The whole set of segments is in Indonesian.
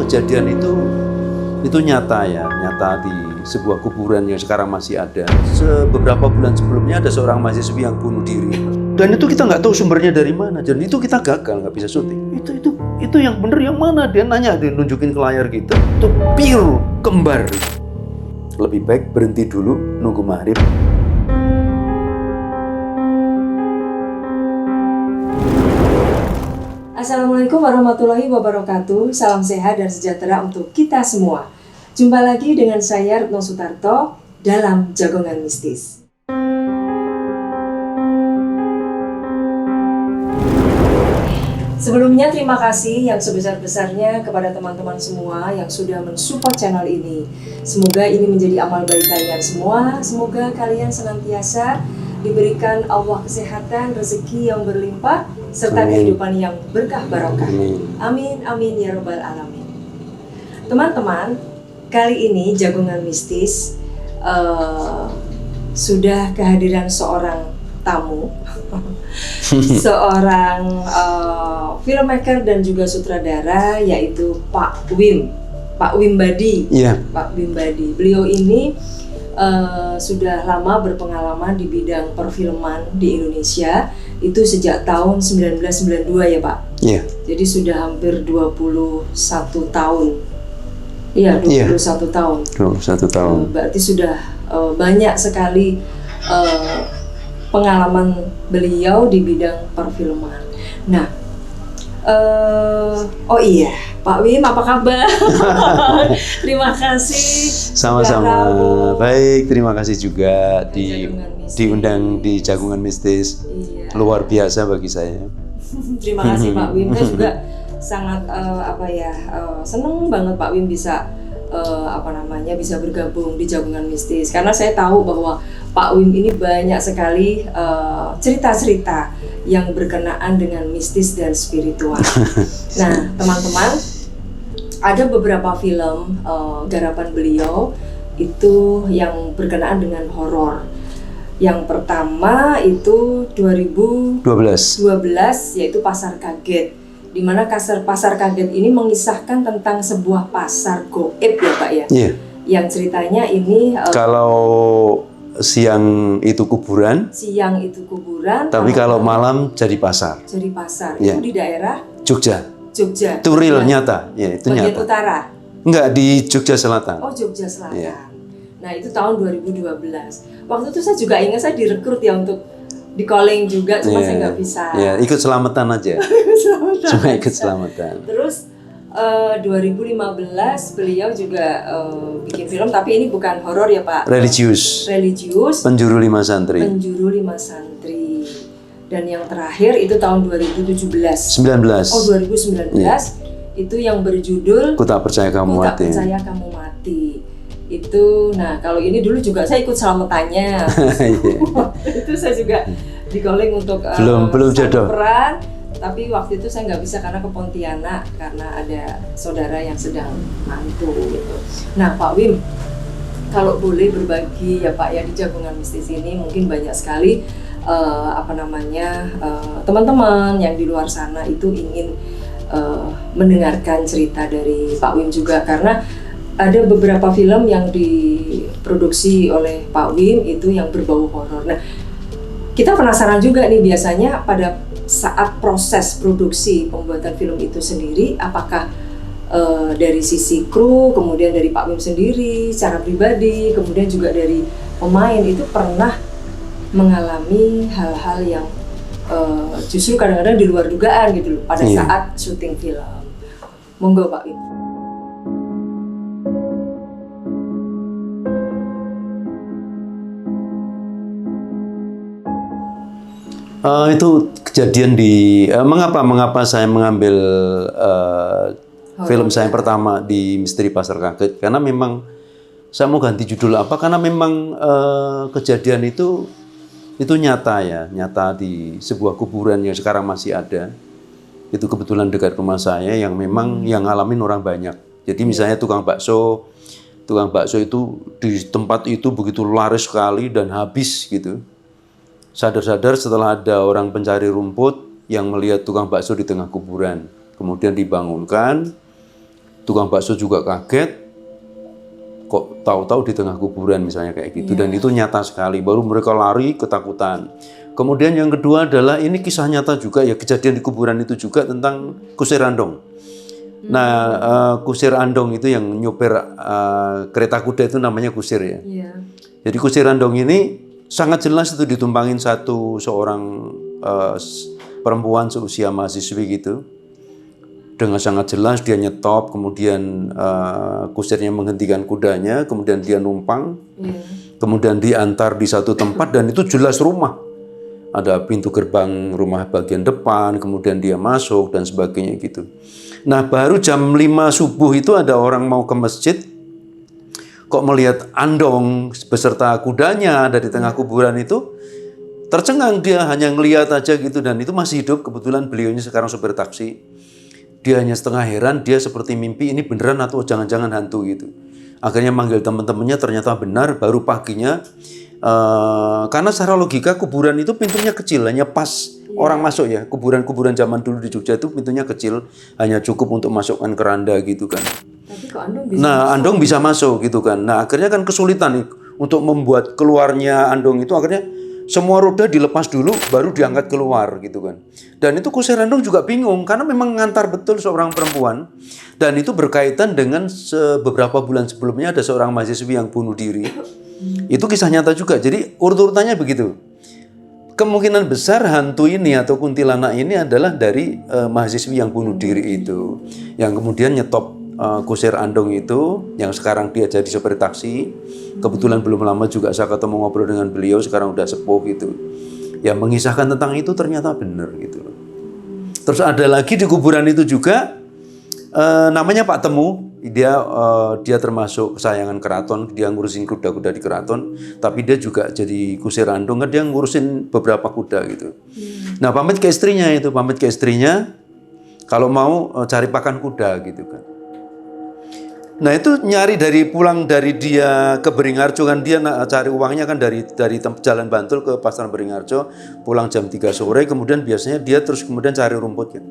kejadian itu nyata ya, nyata di sebuah kuburan yang sekarang masih ada. Beberapa bulan sebelumnya ada seorang mahasiswi yang bunuh diri. Dan itu kita nggak tahu sumbernya dari mana. Dan itu kita gagal, nggak bisa syuting. Itu yang bener yang mana? Dia nanya, dia nunjukin ke layar kita. Itu pure kembar. Lebih baik berhenti dulu, nunggu maghrib. Assalamualaikum warahmatullahi wabarakatuh. Salam sehat dan sejahtera untuk kita semua. Jumpa lagi dengan saya Retno Sutarto dalam Jagongan Mistis. Sebelumnya terima kasih yang sebesar-besarnya kepada teman-teman semua yang sudah mensupport channel ini. Semoga ini menjadi amal baik kalian semua. Semoga kalian senantiasa diberikan Allah kesehatan, rezeki yang berlimpah, serta kehidupan yang berkah barokah. Amin, amin ya robbal alamin. Teman-teman, kali ini Jagongan Mistis sudah kehadiran seorang tamu, seorang filmmaker dan juga sutradara, yaitu Pak Wim Badi. Pak Wim Badi. Beliau ini sudah lama berpengalaman di bidang perfilman di Indonesia, itu sejak tahun 1992 ya Pak? Iya. Jadi sudah hampir 21 tahun. Iya, 21 tahun. 21 tahun. Berarti sudah banyak sekali pengalaman beliau di bidang perfilman. Nah, oh iya, Pak Wim, apa kabar? Terima kasih. Sama-sama. Baik, terima kasih juga diundang di Jagongan Mistis. Iya. Luar biasa bagi saya. Terima kasih Pak Wim. Saya juga sangat seneng banget Pak Wim bisa bisa bergabung di Jagongan Mistis, karena saya tahu bahwa Pak Wim ini banyak sekali cerita-cerita yang berkenaan dengan mistis dan spiritual. Nah, teman-teman, ada beberapa film garapan beliau itu yang berkenaan dengan horor. Yang pertama itu 2012 yaitu Pasar Kaget, di mana Pasar Kaget ini mengisahkan tentang sebuah pasar goib ya Pak ya. Iya. Yang ceritanya ini kalau siang itu kuburan, tapi kalau malam jadi pasar. Jadi pasar. Yeah. Itu di daerah Jogja. Itu real nyata. Ya, itu bagian nyata. utara. Enggak, di Jogja Selatan. Oh, Jogja Selatan. Yeah. Nah, itu tahun 2012. Waktu itu saya juga ingat saya direkrut ya untuk di calling juga, cuma saya nggak bisa. Ikut selamatan aja. Cuma ikut selamatan. Terus 2015 beliau juga bikin film, tapi ini bukan horor ya Pak. Religius. Penjuru Lima Santri. Dan yang terakhir itu tahun 2019. 2019. Itu yang berjudul Ku Tak Percaya Kamu Mati. Itu, nah kalau ini dulu juga saya ikut selamatannya. Itu saya juga di calling untuk belum jodoh peran, tapi waktu itu saya nggak bisa karena ke Pontianak karena ada saudara yang sedang mantu gitu. Nah Pak Wim, kalau boleh berbagi ya Pak ya, di Jagongan Mistis ini mungkin banyak sekali teman-teman yang di luar sana itu ingin mendengarkan cerita dari Pak Wim juga, karena ada beberapa film yang diproduksi oleh Pak Wim itu yang berbau horor. Nah, kita penasaran juga nih, biasanya pada saat proses produksi pembuatan film itu sendiri, apakah dari sisi kru, kemudian dari Pak Wim sendiri, secara pribadi, kemudian juga dari pemain itu pernah mengalami hal-hal yang justru kadang-kadang di luar dugaan gitu loh pada saat syuting film. Monggo Pak Wim. Itu kejadian di mengapa saya mengambil film saya pertama di Misteri Pasar Kaget, karena memang saya mau ganti judul apa, karena memang kejadian itu nyata ya, nyata di sebuah kuburan yang sekarang masih ada. Itu kebetulan dekat rumah saya, yang memang yang ngalamin orang banyak. Jadi misalnya tukang bakso itu di tempat itu begitu laris sekali dan habis gitu. Sadar-sadar setelah ada orang pencari rumput yang melihat tukang bakso di tengah kuburan. Kemudian dibangunkan, Tukang bakso juga kaget, kok tahu-tahu di tengah kuburan misalnya kayak gitu. Dan itu nyata sekali, baru mereka lari ketakutan. Kemudian yang kedua adalah ini kisah nyata juga ya, kejadian di kuburan itu juga tentang kusir andong. Nah, kusir andong itu yang nyopir kereta kuda itu namanya kusir ya. Jadi kusir andong ini sangat jelas itu ditumpangin seorang perempuan seusia mahasiswi gitu. Dengan sangat jelas dia nyetop, kemudian kusirnya menghentikan kudanya, kemudian dia numpang, kemudian diantar di satu tempat dan itu jelas rumah. Ada pintu gerbang rumah bagian depan, kemudian dia masuk dan sebagainya gitu. Nah baru jam 5 subuh itu ada orang mau ke masjid, kok melihat andong beserta kudanya ada di tengah kuburan itu, tercengang dia hanya ngelihat aja gitu dan itu masih hidup. Kebetulan beliaunya sekarang supir taksi. Dia hanya setengah heran, dia seperti mimpi, ini beneran atau jangan-jangan hantu gitu. Akhirnya manggil teman-temannya, ternyata benar, baru paginya. Karena secara logika kuburan itu pintunya kecil, hanya pas orang masuk ya. Kuburan-kuburan zaman dulu di Jogja itu pintunya kecil, hanya cukup untuk masukkan keranda gitu kan. Tapi kok andong bisa andong bisa masuk gitu kan. Nah akhirnya kan kesulitan nih untuk membuat keluarnya andong itu, akhirnya semua roda dilepas dulu baru diangkat keluar gitu kan. Dan itu kusir andong juga bingung karena memang ngantar betul seorang perempuan dan itu berkaitan dengan beberapa bulan sebelumnya ada seorang mahasiswi yang bunuh diri. Itu kisah nyata juga. Jadi urut-urutannya begitu. Kemungkinan besar hantu ini atau kuntilanak ini adalah dari mahasiswi yang bunuh diri itu, yang kemudian nyetop kusir andong itu, yang sekarang dia jadi sopir taksi. Kebetulan belum lama juga saya ketemu ngobrol dengan beliau, sekarang udah sepuh gitu. Yang mengisahkan tentang itu ternyata benar gitu. Terus ada lagi di kuburan itu juga namanya Pak Temu. Dia termasuk kesayangan keraton, dia ngurusin kuda-kuda di keraton, tapi dia juga jadi kusir andong kan, dia ngurusin beberapa kuda gitu. Nah pamit ke istrinya kalau mau cari pakan kuda gitu kan. Nah itu nyari pulang dari dia ke Beringharjo kan, dia cari uangnya kan dari Jalan Bantul ke Pasar Beringharjo, pulang jam 3 sore, kemudian biasanya dia terus kemudian cari rumput kan.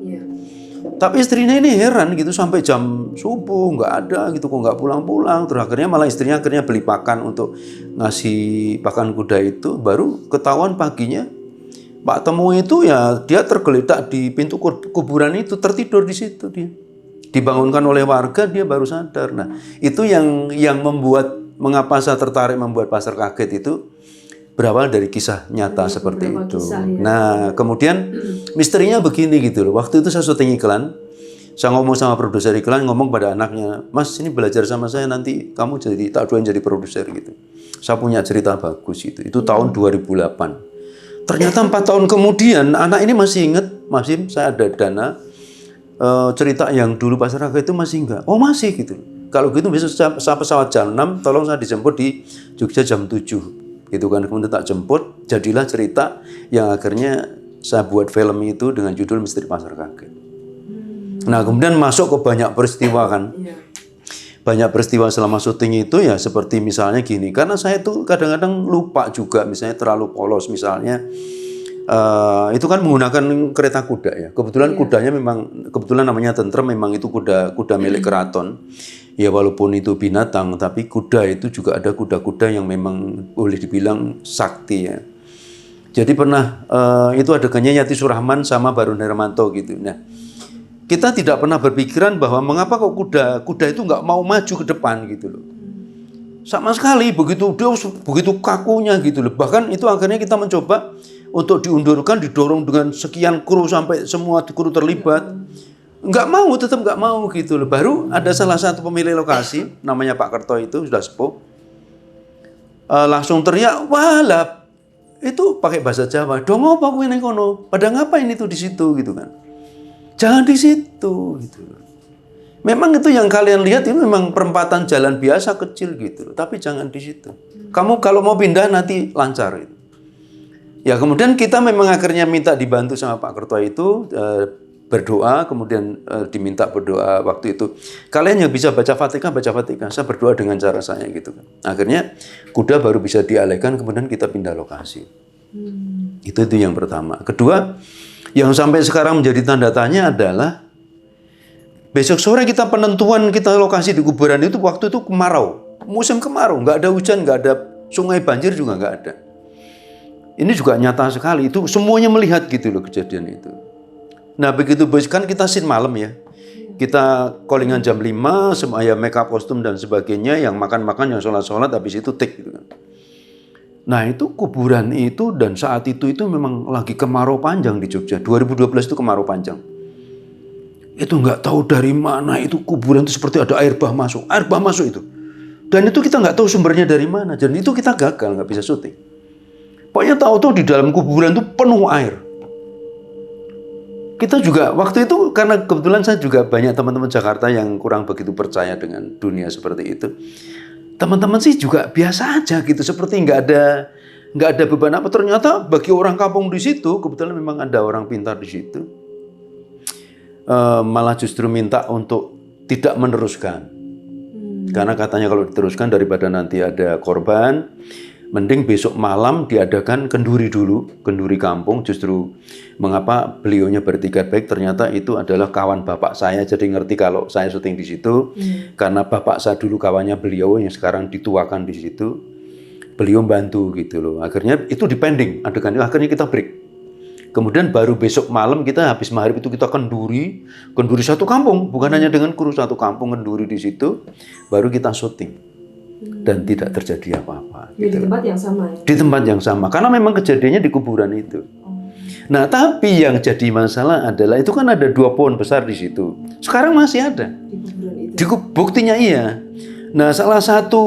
Tapi istrinya ini heran gitu, sampai jam subuh nggak ada gitu, kok nggak pulang-pulang. Terus akhirnya malah istrinya beli pakan untuk ngasih pakan kuda itu, baru ketahuan paginya Pak Temu itu ya dia tergeletak di pintu kuburan itu, tertidur di situ dia. Dibangunkan oleh warga, dia baru sadar. Nah, itu yang mengapa saya tertarik membuat Pasar Kaget itu berawal dari kisah nyata seperti itu. Kisah, ya. Nah, kemudian misterinya begini gitu loh. Waktu itu saya syuting iklan, saya ngomong sama produser iklan, ngomong pada anaknya, Mas ini belajar sama saya, nanti kamu tak doain jadi produser gitu. Saya punya cerita bagus gitu. Itu tahun 2008. Ternyata 4 tahun kemudian anak ini masih ingat, Mas Im, saya ada dana. Cerita yang dulu Pasar Kaget itu masih enggak? Oh masih gitu. Kalau gitu besok saya pesawat jam 6, tolong saya dijemput di Jogja jam 7 gitu kan. Kemudian tak jemput, jadilah cerita yang akhirnya saya buat film itu dengan judul Misteri Pasar Kaget. Nah kemudian masuk ke banyak peristiwa kan. Banyak peristiwa selama syuting itu ya seperti misalnya gini, karena saya tuh kadang-kadang lupa juga, misalnya terlalu polos misalnya. Itu kan menggunakan kereta kuda ya. Kebetulan kudanya kebetulan namanya Tentrem, memang itu kuda milik keraton. Ya walaupun itu binatang, tapi kuda itu juga ada kuda-kuda yang memang boleh dibilang sakti ya. Jadi pernah itu adegannya Yati Surahman sama Barun Hermanto gitu. Nah, kita tidak pernah berpikiran bahwa mengapa kok kuda itu nggak mau maju ke depan gitu loh. Sama sekali begitu kakunya gitu loh. Bahkan itu akhirnya kita mencoba untuk diundurkan, didorong dengan sekian kru sampai semua kru terlibat. Tetap nggak mau gitu loh. Baru ada salah satu pemilik lokasi, namanya Pak Kerto itu, sudah sepuh. Langsung teriak, wah itu pakai bahasa Jawa, dong apa kowe ning kono? Pada ngapain itu di situ gitu kan. Jangan di situ gitu loh. Memang itu yang kalian lihat itu memang perempatan jalan biasa kecil gitu loh, tapi jangan di situ. Kamu kalau mau pindah nanti lancar itu. Ya kemudian kita memang akhirnya minta dibantu sama Pak Kerto itu berdoa, kemudian diminta berdoa waktu itu. Kalian yang bisa baca Fatihah, saya berdoa dengan cara saya gitu kan. Akhirnya kuda baru bisa dialihkan, kemudian kita pindah lokasi. Itu yang pertama. Kedua, yang sampai sekarang menjadi tanda tanya adalah Besok sore kita penentuan kita lokasi di kuburan itu waktu itu kemarau. Musim kemarau, nggak ada hujan, nggak ada sungai banjir juga nggak ada. Ini juga nyata sekali, itu semuanya melihat gitu loh kejadian itu. Nah begitu kan kita scene malam ya. Kita callingan jam 5, semua ya make up kostum dan sebagainya, yang makan-makan, yang sholat-sholat, habis itu take gitu kan. Nah itu kuburan itu dan saat itu memang lagi kemarau panjang di Jogja. 2012 itu kemarau panjang. Itu nggak tahu dari mana itu kuburan itu seperti ada air bah masuk itu. Dan itu kita nggak tahu sumbernya dari mana. Dan itu kita gagal, nggak bisa syuting. Pokoknya tahu-tahu di dalam kuburan itu penuh air. Kita juga waktu itu karena kebetulan saya juga banyak teman-teman Jakarta yang kurang begitu percaya dengan dunia seperti itu. Teman-teman sih juga biasa aja gitu, seperti nggak ada beban apa. Ternyata bagi orang kampung di situ, kebetulan memang ada orang pintar di situ, malah justru minta untuk tidak meneruskan. Karena katanya kalau diteruskan daripada nanti ada korban, mending besok malam diadakan kenduri dulu, kenduri kampung. Justru mengapa beliaunya bertikat baik, ternyata itu adalah kawan bapak saya, jadi ngerti kalau saya syuting di situ. Karena bapak saya dulu kawannya beliau yang sekarang dituakan di situ, beliau bantu gitu loh. Akhirnya itu dipending adegannya, akhirnya kita break. Kemudian baru besok malam kita habis maghrib itu kita kenduri satu kampung, bukan hanya dengan kru, satu kampung kenduri di situ, baru kita syuting. Dan tidak terjadi apa-apa. Gitu. Di tempat yang sama ya? Di tempat yang sama, karena memang kejadiannya di kuburan itu. Nah, tapi yang jadi masalah adalah itu kan ada 2 pohon besar di situ. Sekarang masih ada. Di kuburan itu? Buktinya iya. Nah, salah satu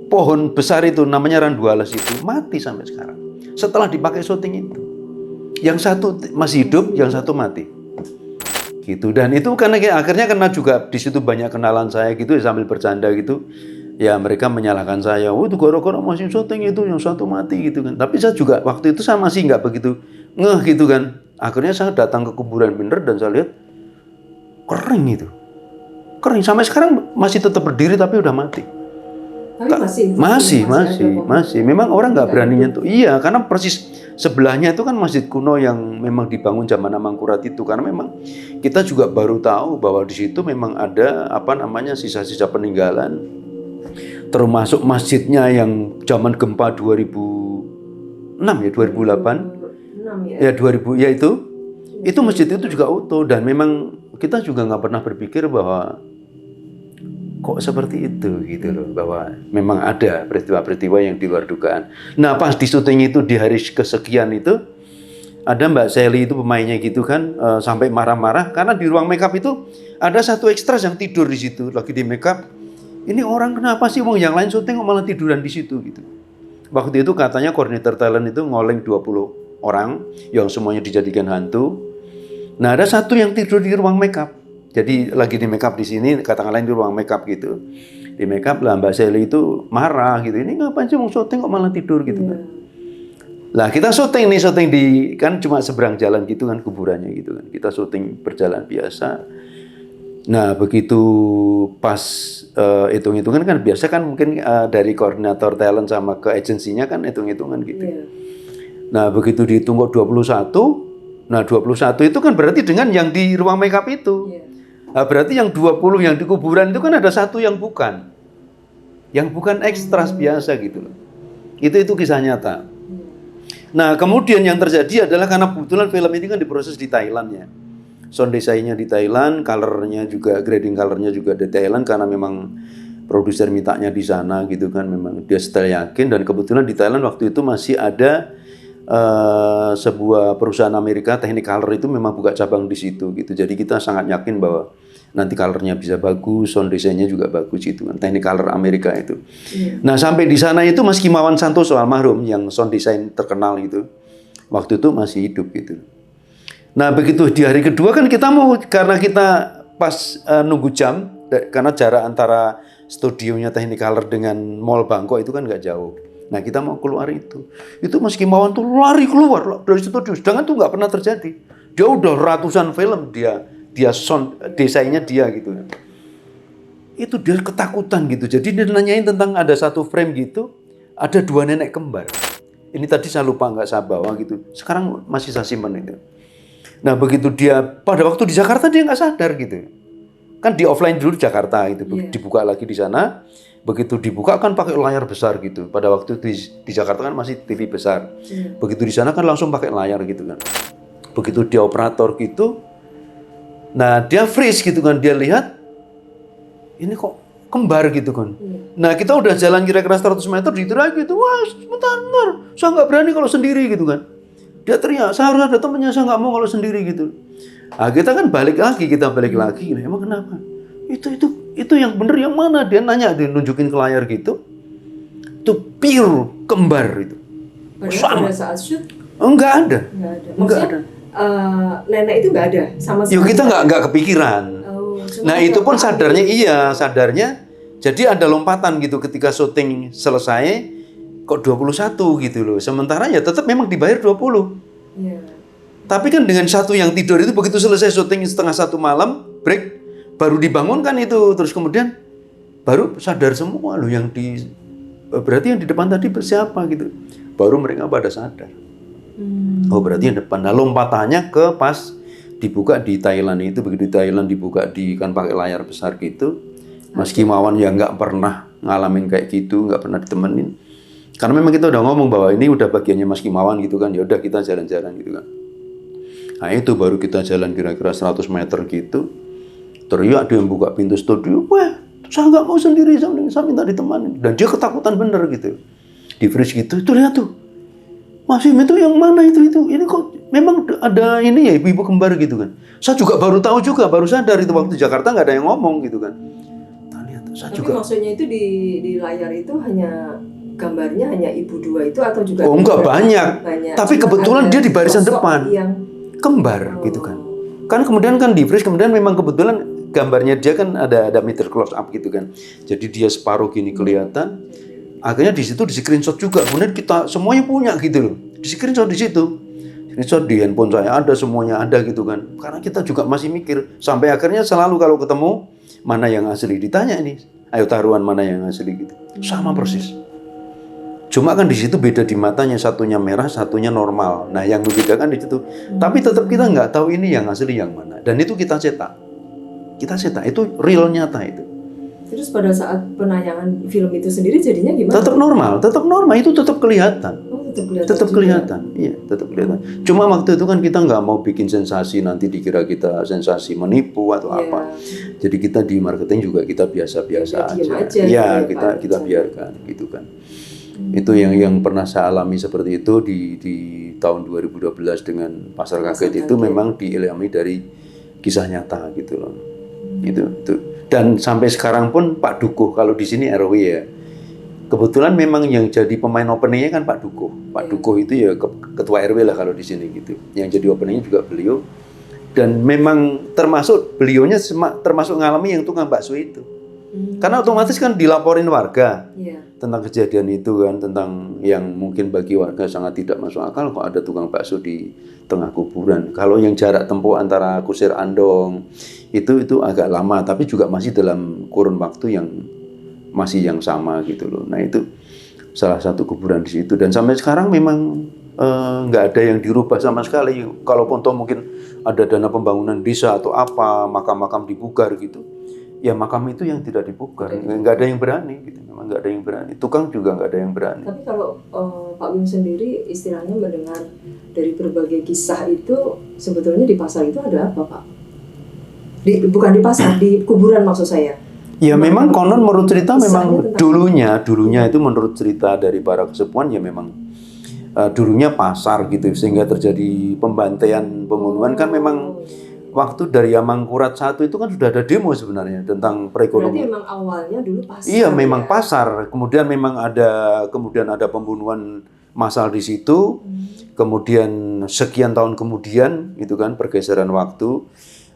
pohon besar itu namanya randualas itu mati sampai sekarang. Setelah dipakai syuting itu. Yang satu masih hidup, yang satu mati. Gitu. Dan itu karena akhirnya karena juga di situ banyak kenalan saya gitu sambil bercanda gitu. Ya mereka menyalahkan saya, oh itu gara-gara masih syuting itu yang satu mati gitu kan. Tapi saya juga waktu itu saya masih nggak begitu ngeh gitu kan. Akhirnya saya datang ke kuburan bener dan saya lihat kering itu. Kering sampai sekarang masih tetap berdiri tapi udah mati. Tapi masih. Memang orang nggak berani nyentuh. Iya, karena persis sebelahnya itu kan masjid kuno yang memang dibangun zaman Mangkurat itu. Karena memang kita juga baru tahu bahwa di situ memang ada sisa-sisa peninggalan. Termasuk masjidnya yang zaman gempa 2006 ya, 2008. Ya 2000 ya itu masjid itu juga utuh dan memang kita juga nggak pernah berpikir bahwa kok seperti itu gitu loh, bahwa memang ada peristiwa-peristiwa yang di luar dugaan. Nah pas di syuting itu di hari kesekian itu ada Mbak Sally itu pemainnya gitu kan, sampai marah-marah karena di ruang makeup itu ada satu ekstras yang tidur di situ lagi di makeup. Ini orang kenapa sih yang lain syuting kok malah tiduran di situ gitu. Waktu itu katanya koordinator talent itu ngoleng 20 orang yang semuanya dijadikan hantu. Nah ada satu yang tidur di ruang makeup. Jadi lagi di makeup di sini, katakanlah di ruang makeup gitu. Di makeup lah Mbak Sally itu marah gitu. Ini ngapain sih mau syuting kok malah tidur gitu kan. Lah kita syuting di kan cuma seberang jalan gitu kan kuburannya gitu kan. Kita syuting berjalan biasa. Nah begitu pas hitung-hitungan kan biasa kan mungkin dari koordinator talent sama ke agensinya kan hitung-hitungan gitu. Nah begitu dihitung kok 21, nah 21 itu kan berarti dengan yang di ruang makeup itu. Nah, berarti yang 20 yang di kuburan itu kan ada satu yang bukan. Yang bukan ekstras biasa gitu loh. Itu kisah nyata. Nah kemudian yang terjadi adalah karena kebetulan film ini kan diproses di Thailand ya. Sound design-nya di Thailand, color-nya juga, grading color-nya juga di Thailand karena memang produser mintanya di sana gitu kan, memang dia setel yakin. Dan kebetulan di Thailand waktu itu masih ada sebuah perusahaan Amerika, Technicolor itu memang buka cabang di situ gitu. Jadi kita sangat yakin bahwa nanti color-nya bisa bagus, sound design-nya juga bagus gitu kan, Technicolor Amerika itu. Nah sampai di sana itu Mas Kimawan Santoso almarhum yang sound design terkenal itu, waktu itu masih hidup gitu. Nah begitu di hari kedua kan kita mau, karena kita pas nunggu jam, karena jarak antara studionya Technicolor dengan Mall Bangkok itu kan nggak jauh. Nah kita mau keluar itu Mas Kimawan tuh lari keluar dari studio, sedangkan tuh nggak pernah terjadi. Dia udah ratusan film dia sound desainnya dia gitu. Itu dia ketakutan gitu. Jadi dia nanyain tentang ada satu frame gitu, ada 2 nenek kembar. Ini tadi saya lupa nggak saya bawa gitu. Sekarang masih saya simpan itu. Nah begitu dia pada waktu di Jakarta dia nggak sadar gitu. kan di offline dulu di Jakarta itu, Iya. dibuka lagi di sana. Begitu dibuka kan pakai layar besar gitu. Pada waktu di Jakarta kan masih TV besar. Iya. Begitu di sana kan langsung pakai layar gitu kan. Begitu dia operator gitu, nah dia freeze gitu kan, dia lihat ini kok kembar gitu kan. Iya. Nah kita udah jalan kira-kira 100 meter gitu lagi gitu, wah bentar, saya nggak berani kalau sendiri gitu kan. Dia teriak, saya harus ada temennya, saya nggak mau kalau sendiri gitu. Nah kita kan balik lagi, emang kenapa? Itu yang bener yang mana? Dia nanya, dia nunjukin ke layar gitu. Itu pure kembar itu. Padahal pada saat shoot Enggak ada. Maksudnya nenek itu nggak ada sama sekali. Yuk kita nggak kepikiran. Nah itu pun sadarnya. Jadi ada lompatan gitu ketika syuting selesai kok 21 gitu loh. Sementara ya tetap memang dibayar 20. Iya. Tapi kan dengan satu yang tidur itu begitu selesai syuting setengah 1 malam, break, baru dibangunkan itu. Terus kemudian baru sadar semua loh berarti yang di depan tadi bersiapa gitu. Baru mereka pada sadar. Oh berarti yang depan. Nah lompatannya ke pas dibuka di Thailand itu, begitu di Thailand dibuka kan pakai layar besar gitu. Mas Kimawan yang nggak pernah ngalamin kayak gitu, nggak pernah ditemenin. Karena memang kita udah ngomong bahwa ini udah bagiannya Mas Kimawan gitu kan, ya udah kita jalan-jalan gitu kan. Nah itu baru kita jalan kira-kira 100 meter gitu. Teriak dia buka pintu studio, wah saya nggak mau sendiri, saya minta ditemani. Dan dia ketakutan bener gitu. Di freeze gitu, itu lihat tuh. Mas Im itu yang mana itu? Ini kok memang ada ini ya ibu-ibu kembar gitu kan. Saya juga baru tahu juga, baru sadar itu waktu di Jakarta nggak ada yang ngomong gitu kan. Nah, lihat, Tapi maksudnya itu di layar itu hanya gambarnya hanya ibu dua itu atau juga? Oh enggak banyak. Tapi cuma kebetulan dia di barisan depan. Yang kembar gitu kan. Kan kemudian kan di freeze, kemudian memang kebetulan gambarnya dia kan ada meter close up gitu kan. Jadi dia separuh gini kelihatan. Akhirnya di situ di screenshot juga. Kemudian kita semuanya punya gitu loh. Di screenshot di situ. Screenshot di handphone saya ada, semuanya ada gitu kan. Karena kita juga masih mikir. Sampai akhirnya selalu kalau ketemu mana yang asli ditanya ini. Ayo taruhan mana yang asli gitu. Sama persis. Cuma kan di situ beda di matanya, satunya merah, satunya normal. Nah, yang membedakan di situ. Tapi tetap kita nggak tahu ini yang asli yang mana. Dan itu kita cetak. Itu real nyata itu. Terus pada saat penayangan film itu sendiri jadinya gimana? Tetap normal, itu tetap kelihatan. Oh, tetap Tetap kelihatan. Iya, tetap kelihatan. Cuma waktu itu kan kita nggak mau bikin sensasi, nanti dikira kita sensasi menipu atau apa. Jadi kita di marketing juga kita biasa-biasa aja. Iya, kita biarkan gitu kan. Itu yang pernah saya alami seperti itu di tahun 2012 dengan Pasar Kaget itu memang diilhami dari kisah nyata gitu loh. Itu. Dan sampai sekarang pun Pak Dukuh, kalau di sini RW ya. Kebetulan memang yang jadi pemain openingnya kan Pak Dukuh. Pak Dukuh itu ya ketua RW lah kalau di sini gitu. Yang jadi openingnya juga beliau. Dan memang termasuk beliaunya termasuk ngalami yang tukang bakso itu. Karena otomatis kan dilaporin warga tentang kejadian itu kan, tentang yang mungkin bagi warga sangat tidak masuk akal kok ada tukang bakso di tengah kuburan. Kalau yang jarak tempuh antara Kusir Andong itu agak lama, tapi juga masih dalam kurun waktu yang masih yang sama gitu loh. Nah itu salah satu kuburan di situ dan sampai sekarang memang nggak ada yang dirubah sama sekali. Kalaupun toh mungkin ada dana pembangunan desa atau apa, makam-makam dibugar gitu. Ya makam itu yang tidak dibuka, nggak ada yang berani gitu, memang nggak ada yang berani. Tukang juga nggak ada yang berani. Tapi kalau Pak Wim sendiri istilahnya mendengar dari berbagai kisah itu, sebetulnya di pasar itu ada apa Pak? Bukan di pasar, di kuburan maksud saya. Ya memang konon menurut cerita memang dulunya itu menurut cerita dari para kesepuan ya memang dulunya pasar gitu sehingga terjadi pembantaian pembunuhan kan memang. Waktu dari Amangkurat 1 itu kan sudah ada demo sebenarnya tentang perekonomian. Berarti memang awalnya dulu pasar. Iya, memang pasar. Kemudian memang ada pembunuhan massal di situ. Kemudian sekian tahun kemudian itu kan pergeseran waktu.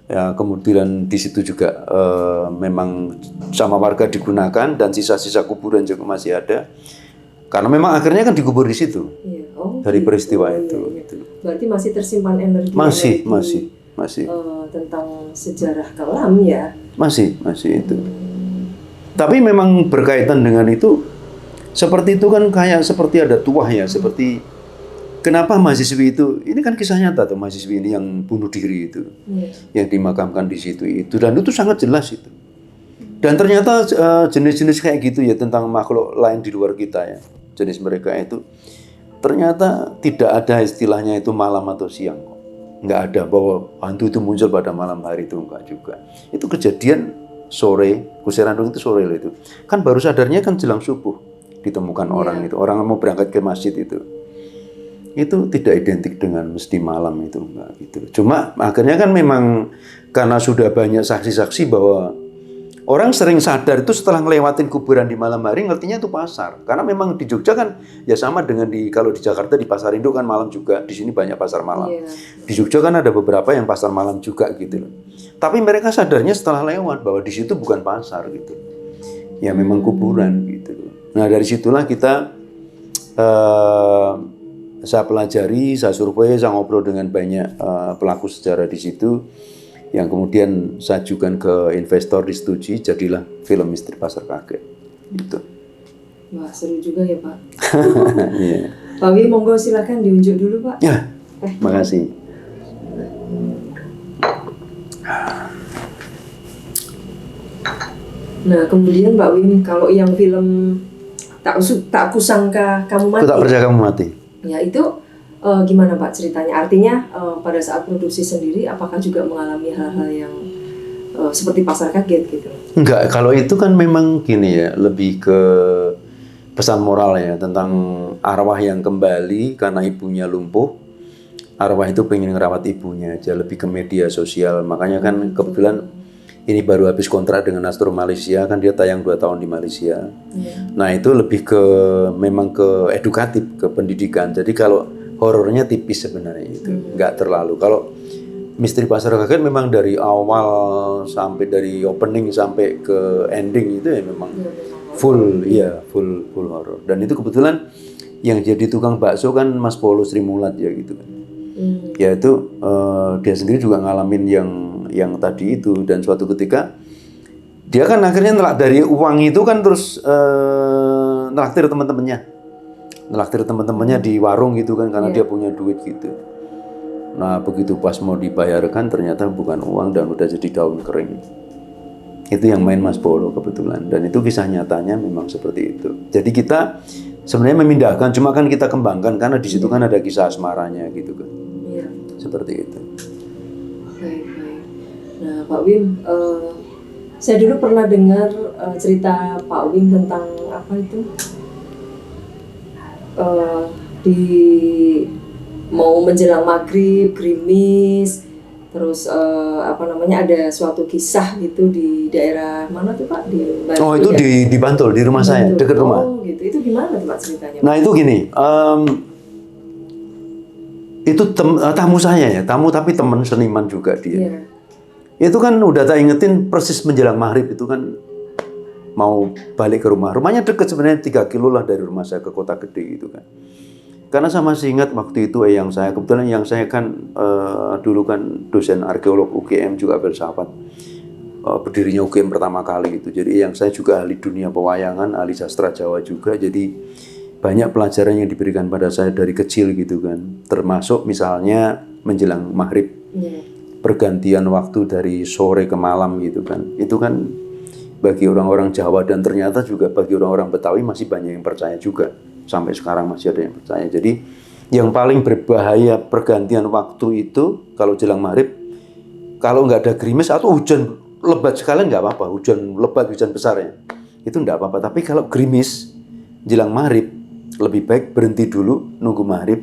Ya, kemudian di situ juga memang sama warga digunakan dan sisa-sisa kuburan juga masih ada. Karena memang akhirnya kan dikubur di situ. Iya. Dari peristiwa itu. Berarti masih tersimpan energi. Masih tentang sejarah kelam ya. Masih itu. Tapi memang berkaitan dengan itu seperti itu kan kayak seperti ada tuah ya, seperti kenapa mahasiswi itu, ini kan kisah nyata tuh mahasiswi ini yang bunuh diri itu, yang dimakamkan di situ itu, dan itu sangat jelas itu. Dan ternyata jenis-jenis kayak gitu ya tentang makhluk lain di luar kita ya, jenis mereka itu ternyata tidak ada istilahnya itu malam atau siang kok. Nggak ada bahwa hantu itu muncul pada malam hari, itu enggak juga. Itu kejadian sore, Kusirandung itu sore loh itu. Kan baru sadarnya kan jelang subuh ditemukan orang itu, orang mau berangkat ke masjid itu tidak identik dengan mesti malam itu, enggak gitu. Cuma akhirnya kan memang karena sudah banyak saksi-saksi bahwa orang sering sadar itu setelah ngelewatin kuburan di malam hari ngertinya itu pasar. Karena memang di Jogja kan ya sama dengan kalau di Jakarta di Pasar Induk kan malam juga, di sini banyak pasar malam. Di Jogja kan ada beberapa yang pasar malam juga gitu loh. Tapi mereka sadarnya setelah lewat bahwa di situ bukan pasar gitu. Ya memang kuburan gitu loh. Nah dari situlah kita saya pelajari, saya survei, saya ngobrol dengan banyak pelaku sejarah di situ, yang kemudian saya ajukan ke investor, disetujui, jadilah film Misteri Pasar Kaget. Gitu. Wah seru juga ya Pak. Yeah. Pak Wi, monggo silakan diunjuk dulu Pak. Ya, makasih. Nah kemudian Pak Wim, kalau yang film tak kusangka kamu mati. Aku tak percaya kamu mati. Ya itu gimana Pak ceritanya? Artinya pada saat produksi sendiri apakah juga mengalami hal-hal yang seperti Pasar Kaget gitu? Enggak, kalau itu kan memang gini ya, lebih ke pesan moral ya tentang arwah yang kembali karena ibunya lumpuh. Arwah itu pengen ngerawat ibunya aja, lebih ke media sosial. Makanya kan kebetulan ini baru habis kontrak dengan Astro Malaysia, kan dia tayang 2 tahun di Malaysia. Nah itu lebih ke memang ke edukatif, ke pendidikan. Jadi kalau horornya tipis sebenarnya itu, nggak terlalu. Kalau Misteri Pasar Kaget memang dari awal sampai dari opening sampai ke ending itu ya memang full horor. Dan itu kebetulan yang jadi tukang bakso kan Mas Polo Sri Mulat ya gitu kan. Ya itu dia sendiri juga ngalamin yang tadi itu, dan suatu ketika dia kan akhirnya dari uang itu kan terus nelaktir teman-temannya di warung gitu kan, karena dia punya duit gitu. Nah begitu pas mau dibayarkan ternyata bukan uang dan udah jadi daun kering. Itu yang main Mas Polo kebetulan, dan itu kisah nyatanya memang seperti itu. Jadi kita sebenarnya memindahkan, cuma kan kita kembangkan karena di situ kan ada kisah asmaranya gitu kan. Seperti itu. Baik. Nah Pak Wim, saya dulu pernah dengar cerita Pak Wim tentang apa itu di mau menjelang maghrib, gerimis, terus ada suatu kisah gitu di daerah mana tuh Pak? Di Bantul. Oh itu ya? di Bantul, di rumah saya, dekat rumah. Oh gitu, itu gimana tuh Pak ceritanya? Nah itu gini, itu tamu saya ya, tapi teman seniman juga dia. Itu kan udah tak ingetin persis menjelang maghrib itu kan mau balik ke rumah. Rumahnya deket sebenarnya 3 kilo lah dari rumah saya ke Kota Gede gitu kan. Karena saya masih ingat waktu itu kebetulan yang saya kan dulu kan dosen arkeolog UGM juga bersahabat. Berdirinya UGM pertama kali gitu. Jadi yang saya juga ahli dunia pewayangan, ahli sastra Jawa juga. Jadi banyak pelajaran yang diberikan pada saya dari kecil gitu kan. Termasuk misalnya menjelang maghrib. Pergantian waktu dari sore ke malam gitu kan. Itu kan bagi orang-orang Jawa dan ternyata juga bagi orang-orang Betawi masih banyak yang percaya juga. Sampai sekarang masih ada yang percaya. Jadi yang paling berbahaya pergantian waktu itu kalau jelang maghrib, kalau nggak ada gerimis atau hujan lebat sekalian nggak apa-apa. Hujan lebat, hujan besar ya, itu nggak apa-apa. Tapi kalau gerimis jelang maghrib, lebih baik berhenti dulu, nunggu maghrib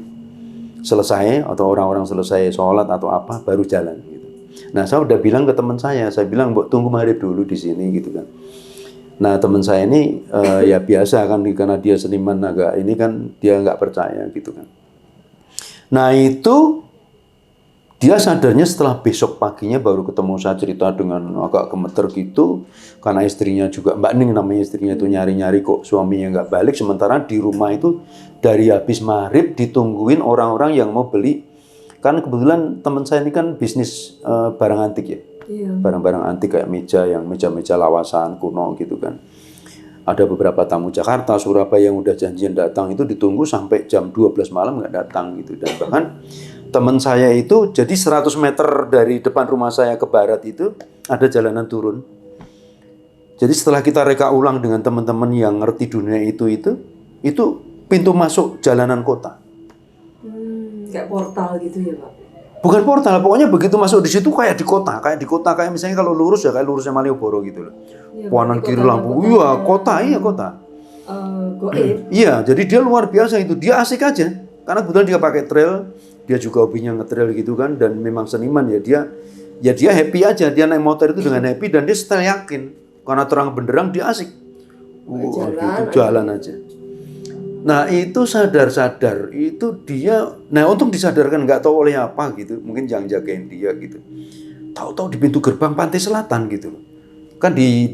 selesai atau orang-orang selesai sholat atau apa baru jalan gitu. Nah saya udah bilang ke teman saya bilang tunggu maghrib dulu di sini gitu kan. Nah teman saya ini ya biasa kan karena dia seniman agak ini kan dia nggak percaya gitu kan. Nah itu dia sadarnya setelah besok paginya baru ketemu saya cerita dengan agak gemeter gitu. Karena istrinya juga, Mbak Ning namanya istrinya itu nyari-nyari kok suaminya nggak balik. Sementara di rumah itu dari habis maghrib ditungguin orang-orang yang mau beli. Kan kebetulan teman saya ini kan bisnis barang antik ya. Barang-barang antik kayak meja, yang meja-meja lawasan kuno gitu kan. Ada beberapa tamu Jakarta, Surabaya yang udah janjian datang itu ditunggu sampai jam 12 malam nggak datang gitu. Dan bahkan teman saya itu jadi 100 meter dari depan rumah saya ke barat itu ada jalanan turun. Jadi setelah kita reka ulang dengan teman-teman yang ngerti dunia itu pintu masuk jalanan kota. Kayak portal gitu ya Pak? Bukan portal, pokoknya begitu masuk di situ kayak di kota, kayak misalnya kalau lurus ya kayak lurusnya Malioboro gitu loh. Ya, Kanan kiri lampu, iya kota. Goib. Iya, jadi dia luar biasa itu, dia asik aja, karena kebetulan dia pakai trail, dia juga hobinya nge-trail gitu kan, dan memang seniman ya dia happy aja, dia naik motor itu dengan happy dan dia setel yakin, karena terang benderang dia asik, jalan aja. Nah itu sadar itu dia, nah untung disadarkan nggak tahu oleh apa gitu, mungkin yang jagain dia gitu. Tahu-tahu di pintu gerbang Pantai Selatan gitu loh. Kan di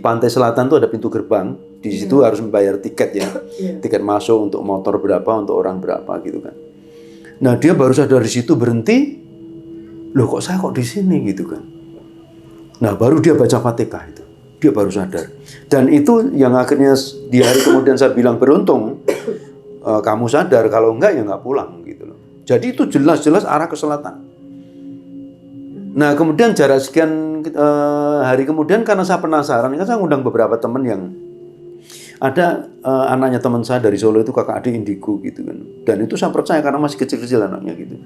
Pantai Selatan tuh ada pintu gerbang, di situ harus membayar tiket ya, tiket masuk untuk motor berapa, untuk orang berapa gitu kan. Nah dia baru sadar di situ berhenti, loh kok saya kok di sini gitu kan. Nah baru dia baca Fatihah itu. Dia baru sadar. Dan itu yang akhirnya di hari kemudian saya bilang beruntung kamu sadar, kalau enggak ya enggak pulang gitu loh. Jadi itu jelas-jelas arah ke selatan. Nah kemudian jarak sekian hari kemudian karena saya penasaran, kan saya ngundang beberapa teman yang ada anaknya teman saya dari Solo itu kakak adik indigo gitu kan. Dan itu saya percaya karena masih kecil-kecil anaknya gitu.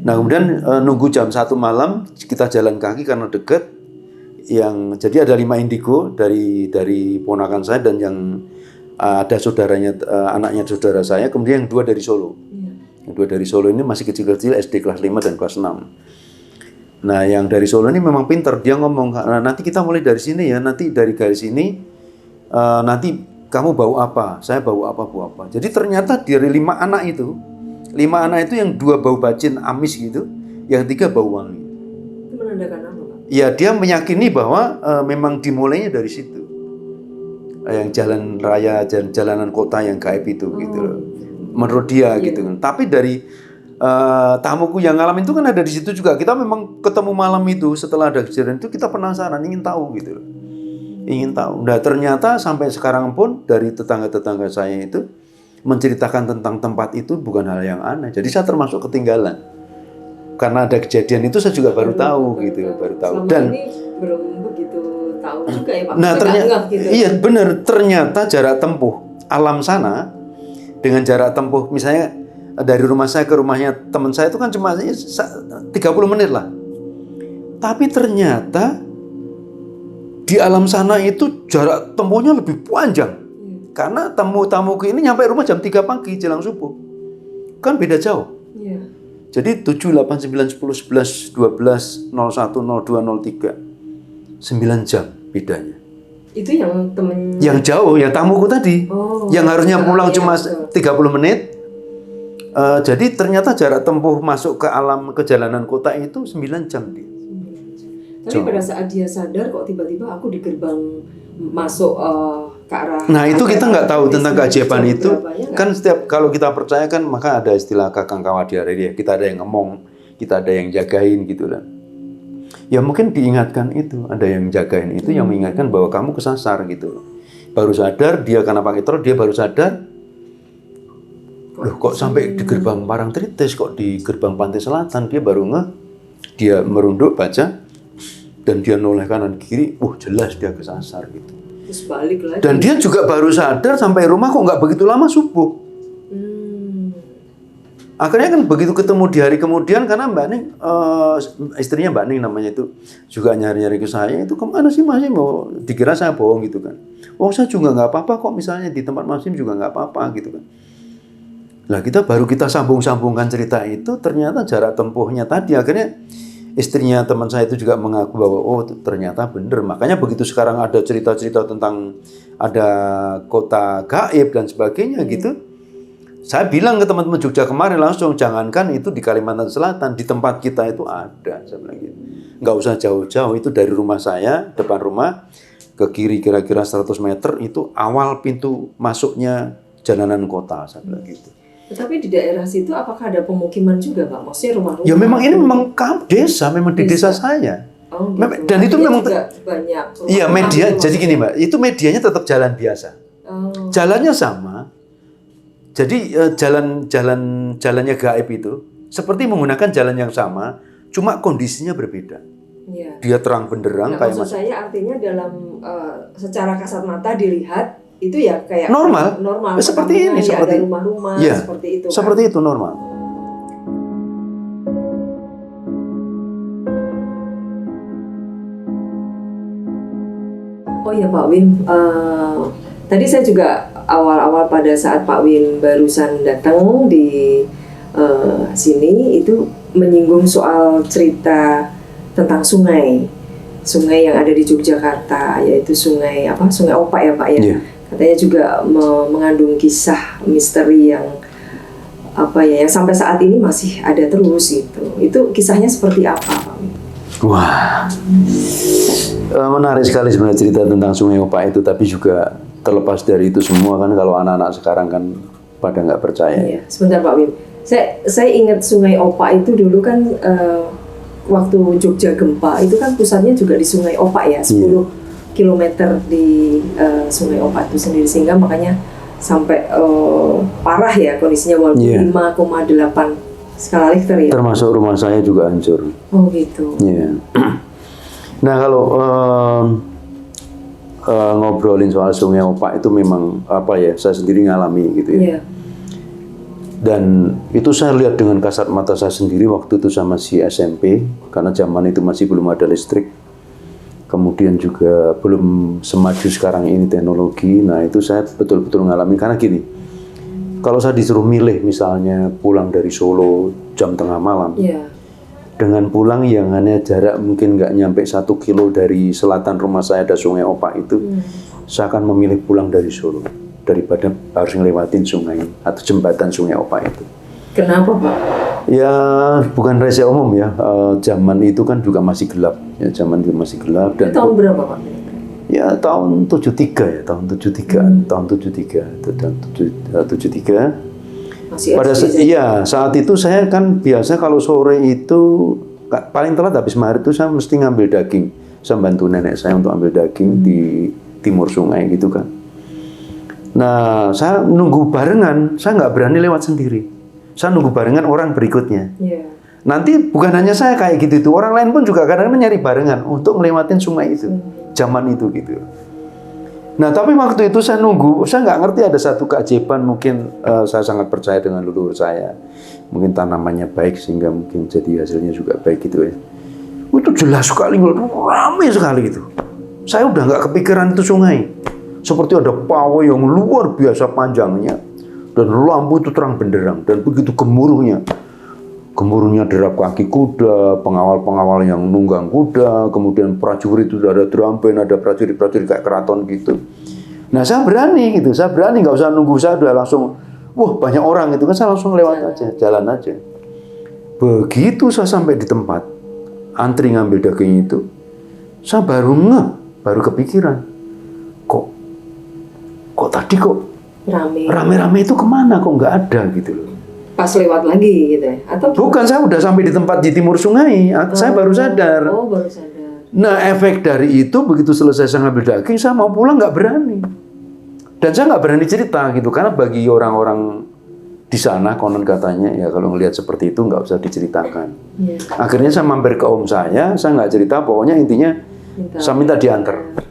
Nah kemudian nunggu jam 1 malam kita jalan kaki karena deket. Jadi ada 5 indigo dari ponakan saya dan yang ada saudaranya, anaknya saudara saya, kemudian yang 2 dari Solo. Yang 2 dari Solo ini masih kecil-kecil, SD kelas 5 dan kelas 6. Nah yang dari Solo ini memang pintar, dia ngomong, nah, nanti kita mulai dari sini ya, nanti dari garis ini nanti kamu bau apa, saya bau apa. Jadi ternyata dari 5 anak itu yang 2 bau bacin amis gitu, yang 3 bau wangi. Itu menandakan apa Pak? Ya dia meyakini bahwa memang dimulainya dari situ, yang jalan raya, jalanan kota yang gaib itu gitu loh, menurut dia gitu kan. Tapi dari tamuku yang ngalamin itu kan ada di situ juga. Kita memang ketemu malam itu setelah ada kejadian itu kita penasaran, ingin tahu gitu loh, ingin tahu. Nah ternyata sampai sekarang pun dari tetangga-tetangga saya itu menceritakan tentang tempat itu bukan hal yang aneh. Jadi saya termasuk ketinggalan. Karena ada kejadian itu saya juga baru tahu gitu, baru tahu. Dan ini belum begitu tahu juga ya Pak. Nah ternyata gitu. Iya benar, ternyata jarak tempuh alam sana dengan jarak tempuh misalnya dari rumah saya ke rumahnya teman saya itu kan cuma 30 menit lah. Tapi ternyata di alam sana itu jarak tempuhnya lebih panjang. Karena tamu-tamuku ini nyampe rumah jam 3 pagi jelang subuh. Kan beda jauh. Iya. Jadi 7, 8, 9, 10, 11, 12, 01, 02, 03 9 jam bedanya. Itu yang temen Yang jauh, yang tamuku tadi. Yang harusnya pulang cuma 30 menit. Jadi ternyata jarak tempuh masuk ke alam kejalanan kota itu 9 jam dia. Tapi pada saat dia sadar kok tiba-tiba aku di gerbang masuk ke arah. Nah itu kita nggak tahu tentang keajaiban itu. Kan setiap kalau kita percaya kan maka ada istilah kakang kawadiari ya. Kita ada yang ngomong, kita ada yang jagain gitu lah. Ya mungkin diingatkan itu, ada yang jagain itu yang mengingatkan bahwa kamu kesasar gitu. Baru sadar dia karena pakai trol, dia baru sadar. Loh kok sampai di gerbang Parangtritis, kok di gerbang Pantai Selatan, dia baru dia merunduk baca dan dia noleh kanan kiri, jelas dia kesasar gitu. Terus balik lagi. Dan dia juga baru sadar sampai rumah kok nggak begitu lama subuh. Akhirnya kan begitu ketemu di hari kemudian karena Mbak Ning, istrinya Mbak Ning namanya itu juga nyari-nyari ke saya, itu kemana sih masih mau dikira saya bohong gitu kan. Saya juga nggak apa-apa kok, misalnya di tempat Mas Sim juga nggak apa-apa gitu kan. Nah kita sambung-sambungkan cerita itu, ternyata jarak tempuhnya tadi akhirnya istrinya teman saya itu juga mengaku bahwa ternyata benar. Makanya begitu sekarang ada cerita-cerita tentang ada kota gaib dan sebagainya gitu. Saya bilang ke teman-teman Jogja kemarin langsung, jangankan itu di Kalimantan Selatan, di tempat kita itu ada. Saya bilang gitu. Nggak usah jauh-jauh, itu dari rumah saya, depan rumah, ke kiri kira-kira 100 meter, itu awal pintu masuknya jalanan kota. Saya bilang gitu. Tapi di daerah situ apakah ada pemukiman juga Pak? Maksudnya rumah-rumah? Ya memang ini memang desa, memang di desa saya. Oh, gitu. Dan itu Artinya memang juga banyak. iya rumah media. gitu Jadi gini Mbak, itu medianya tetap jalan biasa. Oh. Jalannya sama. Jadi jalannya gaib itu seperti menggunakan jalan yang sama, cuma kondisinya berbeda. Iya. Dia terang benderang Nah, kayak maksud saya artinya dalam secara kasat mata dilihat itu ya kayak normal. Seperti ini, ya, seperti ada rumah-rumah ya, seperti itu. seperti itu normal. Oh ya Pak Wim, tadi saya juga awal-awal pada saat Pak Wim barusan datang di sini itu menyinggung soal cerita tentang sungai yang ada di Yogyakarta, yaitu Sungai Opak ya Pak ya. Yeah. Katanya juga mengandung kisah misteri yang yang sampai saat ini masih ada terus gitu. Itu kisahnya seperti apa Pak Wim? Wah, menarik sekali sebenarnya cerita tentang Sungai Opak itu, tapi juga terlepas dari itu semua kan kalau anak-anak sekarang kan pada nggak percaya. Iya, sebentar Pak Wim. Saya ingat Sungai Opak itu dulu kan waktu Jogja gempa itu kan pusatnya juga di Sungai Opak ya, 10 km di Sungai Opak itu sendiri, sehingga makanya sampai parah ya kondisinya, walaupun 5,8 skala Richter ya. Termasuk rumah saya juga hancur. Oh gitu. Iya. Nah kalau ngobrolin soal Sungai Opak itu memang saya sendiri ngalami gitu ya. Yeah. Dan itu saya lihat dengan kasat mata saya sendiri waktu itu saya masih SMP, karena zaman itu masih belum ada listrik. Kemudian juga belum semaju sekarang ini teknologi. Nah itu saya betul-betul ngalami, karena gini, kalau saya disuruh milih misalnya pulang dari Solo jam tengah malam, dengan pulang yang hanya jarak mungkin nggak nyampe 1 kilo dari selatan rumah saya ada Sungai Opak itu, saya akan memilih pulang dari Solo daripada harus ngelewatin sungai atau jembatan Sungai Opak itu. Kenapa Pak? Ya bukan rahasia umum ya, zaman itu kan juga masih gelap, ya zaman itu masih gelap. Dan tahun berapa Pak? Ya tahun 73 ya, tahun 73, tahun 73. Masih pada saat itu saya kan biasa kalau sore itu paling telat habis maghrib itu saya mesti ngambil daging. Saya bantu nenek saya untuk ambil daging di timur sungai gitu kan. Nah, saya nunggu barengan, saya nggak berani lewat sendiri. Saya nunggu barengan orang berikutnya. Yeah. Nanti bukan hanya saya kayak gitu itu, orang lain pun juga kadang-kadang nyari barengan untuk ngelewatin sungai itu, zaman itu gitu. Nah, tapi waktu itu saya nunggu, saya nggak ngerti ada satu keajaiban, mungkin saya sangat percaya dengan leluhur saya. Mungkin tanamannya baik sehingga mungkin jadi hasilnya juga baik gitu ya. Itu jelas sekali, ramai sekali itu. Saya udah nggak kepikiran itu sungai. Seperti ada pawai yang luar biasa panjangnya dan lampu itu terang benderang dan begitu gemuruhnya derap kaki kuda, pengawal-pengawal yang nunggang kuda, kemudian prajurit itu ada drum band, ada prajurit-prajurit kayak keraton gitu. Nah saya berani nggak usah nunggu, saya udah langsung, wah banyak orang gitu kan, saya langsung lewat aja, jalan aja. Begitu saya sampai di tempat antri ngambil daging itu, saya baru kepikiran. Kok tadi rame-rame itu kemana, kok nggak ada gitu loh. Pas lewat lagi gitu ya? Atau bukan, saya udah sampai di tempat di timur sungai, saya baru sadar. Oh, baru sadar. Nah efek dari itu, begitu selesai saya ngambil daging, saya mau pulang nggak berani. Dan saya nggak berani cerita gitu, karena bagi orang-orang di sana konon katanya ya kalau ngelihat seperti itu nggak usah diceritakan. Akhirnya saya mampir ke om saya nggak cerita, pokoknya intinya saya minta diantar.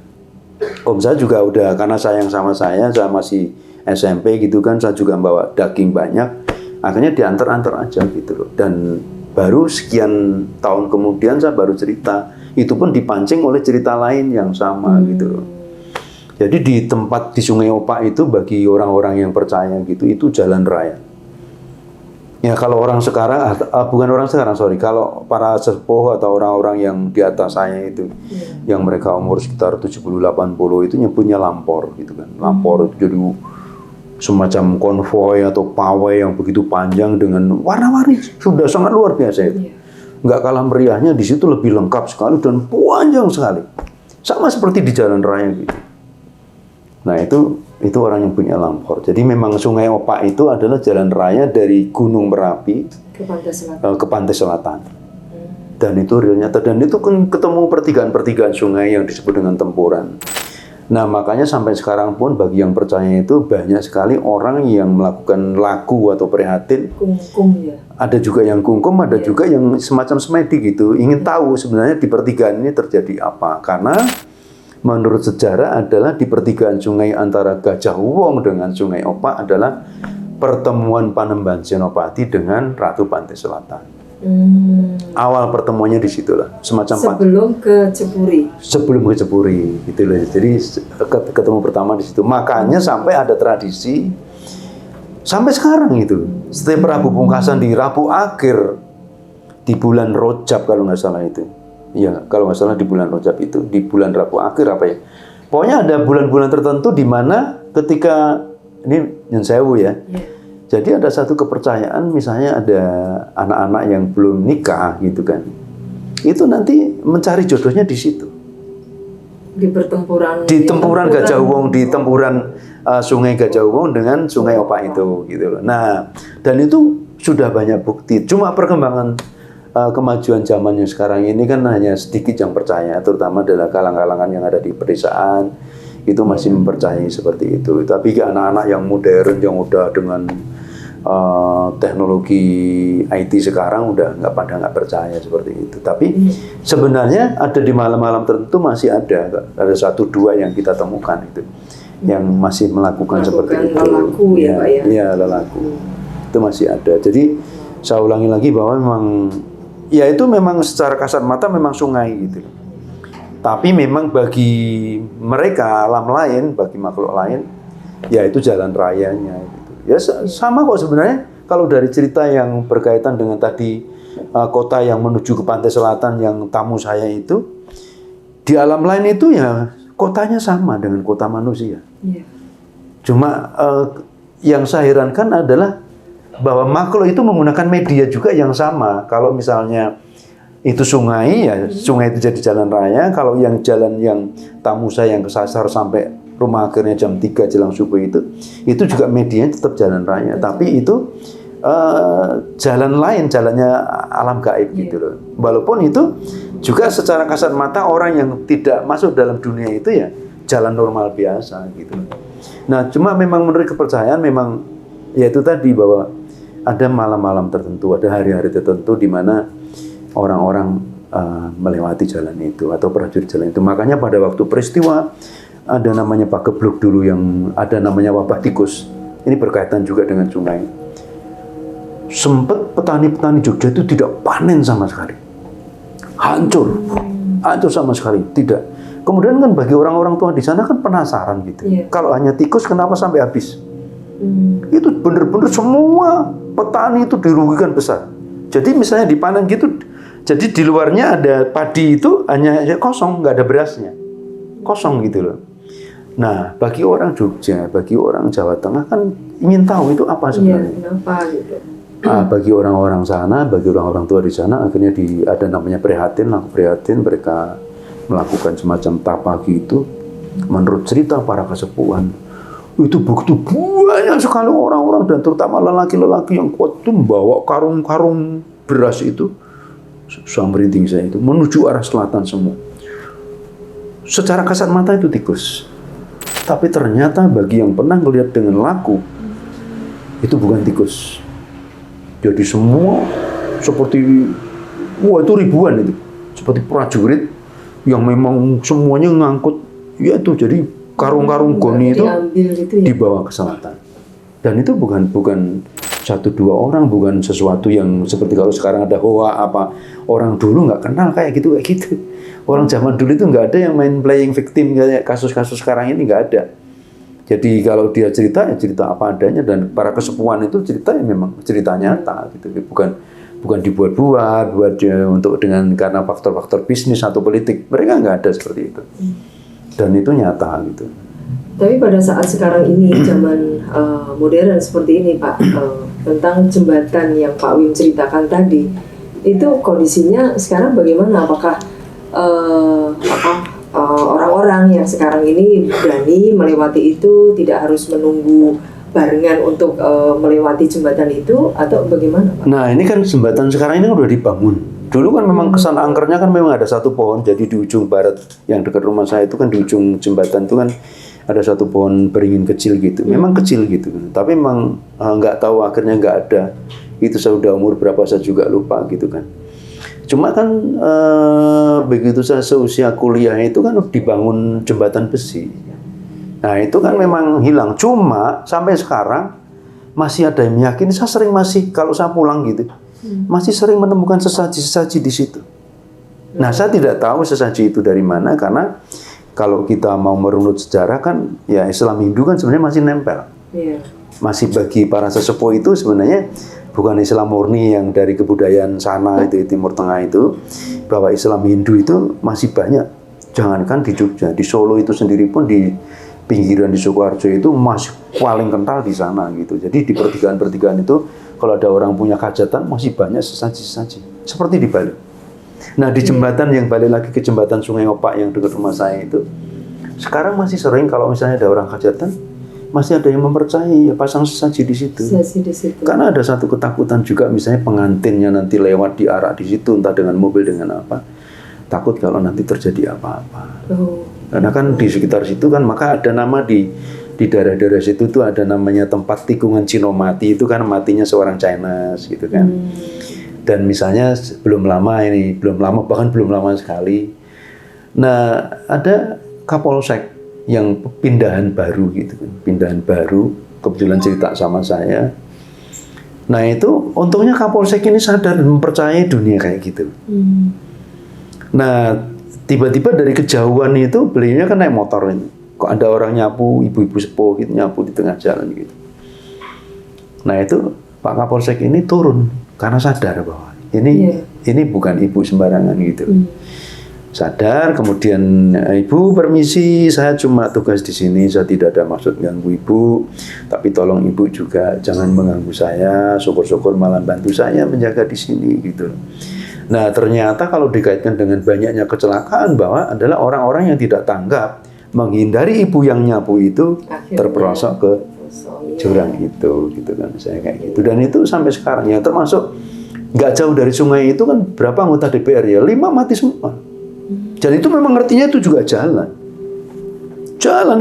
Om saya juga udah, karena sayang sama saya masih SMP gitu kan, saya juga bawa daging banyak, akhirnya diantar-antar aja gitu loh. Dan baru sekian tahun kemudian saya baru cerita, itu pun dipancing oleh cerita lain yang sama gitu loh. Jadi di tempat di Sungai Opak itu bagi orang-orang yang percaya gitu, itu jalan raya. Ya kalau orang sekarang, kalau para sepuh atau orang-orang yang di atas saya itu, yang mereka umur sekitar 70-80 itu nyebutnya lampor gitu kan. Lampor itu jadi semacam konvoi atau pawai yang begitu panjang dengan warna-warni, sudah sangat luar biasa itu. Nggak kalah meriahnya, di situ lebih lengkap sekali dan panjang sekali. Sama seperti di jalan raya gitu. Nah itu orang yang punya lampor. Jadi memang Sungai Opak itu adalah jalan raya dari Gunung Merapi ke Pantai Selatan. Dan itu real nyata. Dan itu kan ketemu pertigaan-pertigaan sungai yang disebut dengan tempuran. Nah, makanya sampai sekarang pun bagi yang percaya itu banyak sekali orang yang melakukan laku atau prihatin. Kungkum ya. Ada juga yang kungkum, ada juga yang semacam semedi gitu. Ingin tahu sebenarnya di pertigaan ini terjadi apa. Karena menurut sejarah adalah di pertigaan sungai antara Gajah Wong dengan Sungai Opak adalah pertemuan Panembahan Senopati dengan Ratu Pantai Selatan. Awal pertemuannya di situlah, semacam sebelum ke Cepuri, gitu loh. Jadi ketemu pertama di situ. Makanya sampai ada tradisi sampai sekarang itu. Setiap Rabu Pungkasan di Rabu Akhir di bulan Rojab kalau nggak salah itu. Ya, kalau nggak salah di bulan Rojab itu, di bulan Rabu Akhir apa ya? Pokoknya ada bulan-bulan tertentu di mana ketika ini Nyun Sewu ya. Jadi ada satu kepercayaan, misalnya ada anak-anak yang belum nikah gitu kan, itu nanti mencari jodohnya di situ. Di pertempuran. Di tempuran Gajah Wong, di tempuran Sungai Gajah Wong dengan Sungai Opak itu, gitu loh. Nah, dan itu sudah banyak bukti. Cuma perkembangan kemajuan zaman yang sekarang ini kan hanya sedikit yang percaya, terutama adalah kalangan-kalangan yang ada di pedesaan itu masih mempercayai seperti itu. Tapi anak-anak yang modern yang udah dengan teknologi IT sekarang udah nggak percaya seperti itu. Tapi sebenarnya ada di malam-malam tertentu masih ada 1-2 yang kita temukan itu yang masih melakukan seperti itu. Lelaku ya Pak ya? Iya, lelaku. Itu masih ada. Jadi saya ulangi lagi bahwa memang ya itu memang secara kasat mata memang sungai gitu. Tapi memang bagi mereka alam lain, bagi makhluk lain, ya itu jalan rayanya. Gitu. Ya sama kok sebenarnya kalau dari cerita yang berkaitan dengan tadi kota yang menuju ke pantai selatan yang tamu saya itu, di alam lain itu ya kotanya sama dengan kota manusia. Yeah. Cuma yang saya herankan adalah bahwa makhluk itu menggunakan media juga yang sama. Kalau misalnya itu sungai, ya sungai itu jadi jalan raya. Kalau yang jalan yang tamu saya yang kesasar sampai rumah akhirnya jam 3 jelang subuh itu juga medianya tetap jalan raya. Tapi itu jalan lain, jalannya alam gaib gitu loh. Walaupun itu juga secara kasat mata orang yang tidak masuk dalam dunia itu ya jalan normal biasa gitu loh. Nah, cuma memang menurut kepercayaan memang ya itu tadi bahwa ada malam-malam tertentu, ada hari-hari tertentu di mana orang-orang melewati jalan itu atau prajurit jalan itu. Makanya pada waktu peristiwa ada namanya Pagebluk dulu yang ada namanya wabah tikus. Ini berkaitan juga dengan sungai. Sempat petani-petani Jogja itu tidak panen sama sekali. Hancur sama sekali, tidak. Kemudian kan bagi orang-orang tua di sana kan penasaran gitu. Yeah. Kalau hanya tikus kenapa sampai habis? Itu benar-benar semua petani itu dirugikan besar. Jadi misalnya dipanen gitu, jadi di luarnya ada padi itu hanya kosong, nggak ada berasnya. Kosong gitu loh. Nah, bagi orang Jogja, bagi orang Jawa Tengah kan ingin tahu itu apa sebenarnya. Iya, kenapa gitu. Bagi orang-orang sana, bagi orang-orang tua di sana, akhirnya ada namanya prihatin mereka melakukan semacam tapaki itu. Menurut cerita para kesepuhan, itu begitu banyak sekali orang-orang dan terutama lelaki-lelaki yang kuat itu membawa karung-karung beras itu, sama merinding saya itu, menuju arah selatan semua. Secara kasat mata itu tikus. Tapi ternyata bagi yang pernah melihat dengan laku, itu bukan tikus. Jadi semua seperti, wah itu ribuan itu. Seperti prajurit yang memang semuanya ngangkut, ya itu jadi karung-karung goni itu dibawa ke selatan. Dan itu bukan 1-2 orang, bukan sesuatu yang seperti kalau sekarang ada hoa apa. Orang dulu nggak kenal kayak gitu. Orang zaman dulu itu nggak ada yang main playing victim kayak kasus-kasus sekarang ini, nggak ada. Jadi kalau dia cerita, ya cerita apa adanya, dan para kesepuhan itu cerita ya memang cerita nyata gitu. Bukan dibuat-buat untuk karena faktor-faktor bisnis atau politik. Mereka nggak ada seperti itu. Dan itu nyata gitu. Tapi pada saat sekarang ini zaman modern seperti ini Pak, tentang jembatan yang Pak Wim ceritakan tadi, itu kondisinya sekarang bagaimana? Apakah orang-orang yang sekarang ini berani melewati itu, tidak harus menunggu barengan untuk melewati jembatan itu, atau bagaimana Pak? Nah ini kan jembatan sekarang ini udah dibangun Dulu kan memang kesan angkernya kan memang ada satu pohon, jadi di ujung barat yang dekat rumah saya itu kan di ujung jembatan itu kan ada satu pohon beringin kecil gitu. Memang kecil gitu, tapi memang nggak tahu akhirnya nggak ada. Itu saya udah umur berapa saya juga lupa gitu kan. Cuma kan begitu saya seusia kuliah itu kan dibangun jembatan besi. Nah itu kan memang hilang. Cuma sampai sekarang masih ada yang meyakini. Saya sering masih kalau saya pulang gitu, masih sering menemukan sesaji-sesaji di situ. Nah saya tidak tahu sesaji itu dari mana karena kalau kita mau merunut sejarah kan ya Islam Hindu kan sebenarnya masih nempel. Masih bagi para sesepuh itu sebenarnya bukan Islam murni yang dari kebudayaan sana itu Timur Tengah itu, bahwa Islam Hindu itu masih banyak. Jangankan di Jogja, di Solo itu sendiri pun di pinggiran di Sukoharjo itu masih paling kental di sana gitu. Jadi di pertigaan-pertigaan itu kalau ada orang punya hajatan masih banyak sesaji-sesaji seperti di Bali. Nah di jembatan yang balik lagi ke jembatan Sungai Opak yang dekat rumah saya itu, sekarang masih sering kalau misalnya ada orang hajatan masih ada yang mempercayai ya pasang sesaji di situ. Karena ada satu ketakutan juga misalnya pengantinnya nanti lewat diarak di situ entah dengan mobil dengan apa, takut kalau nanti terjadi apa-apa. Karena kan di sekitar situ kan maka ada nama di daerah-daerah situ tuh ada namanya tempat tikungan Cinomati, itu kan matinya seorang Chinese gitu kan. Dan misalnya belum lama bahkan belum lama sekali. Nah, ada Kapolsek yang pindahan baru gitu kan. Pindahan baru kebetulan cerita sama saya. Nah, itu untungnya Kapolsek ini sadar dan mempercayai dunia kayak gitu. Nah, tiba-tiba dari kejauhan itu beliaunya kan naik motor ini. Kok ada orang nyapu, ibu-ibu sepuh gitu nyapu di tengah jalan gitu. Nah itu Pak Kapolsek ini turun karena sadar bahwa ini bukan ibu sembarangan gitu. Sadar, kemudian ibu permisi, saya cuma tugas di sini, saya tidak ada maksud ganggu ibu, tapi tolong ibu juga jangan mengganggu saya, syukur-syukur malah bantu saya menjaga di sini gitu. Nah ternyata kalau dikaitkan dengan banyaknya kecelakaan bahwa adalah orang-orang yang tidak tanggap menghindari ibu yang nyapu itu terperosok ke jurang itu gitu kan, saya kayak gitu. Dan itu sampai sekarang ya termasuk nggak jauh dari sungai itu kan berapa anggota DPR ya 5 mati semua. Dan itu memang ngertinya itu juga jalan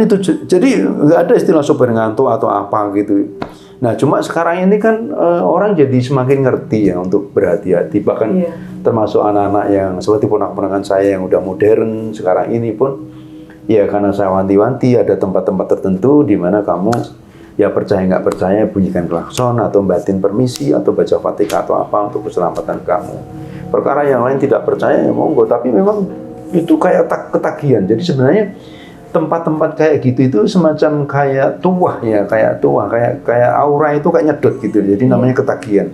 itu, jadi nggak ada istilah sopir ngantuk atau apa gitu. Nah cuma sekarang ini kan orang jadi semakin ngerti ya untuk berhati-hati, bahkan termasuk anak-anak yang seperti ponak-ponakan saya yang udah modern sekarang ini pun ya karena saya wanti-wanti ada tempat-tempat tertentu di mana kamu ya percaya nggak percaya bunyikan klakson atau batin permisi atau baca Fatihah atau apa untuk keselamatan kamu. Perkara yang lain tidak percaya ya monggo, tapi memang itu kayak ketagihan. Jadi sebenarnya tempat-tempat kayak gitu itu semacam kayak tuah ya, kayak aura itu kayak nyedot gitu. Jadi namanya ketagihan.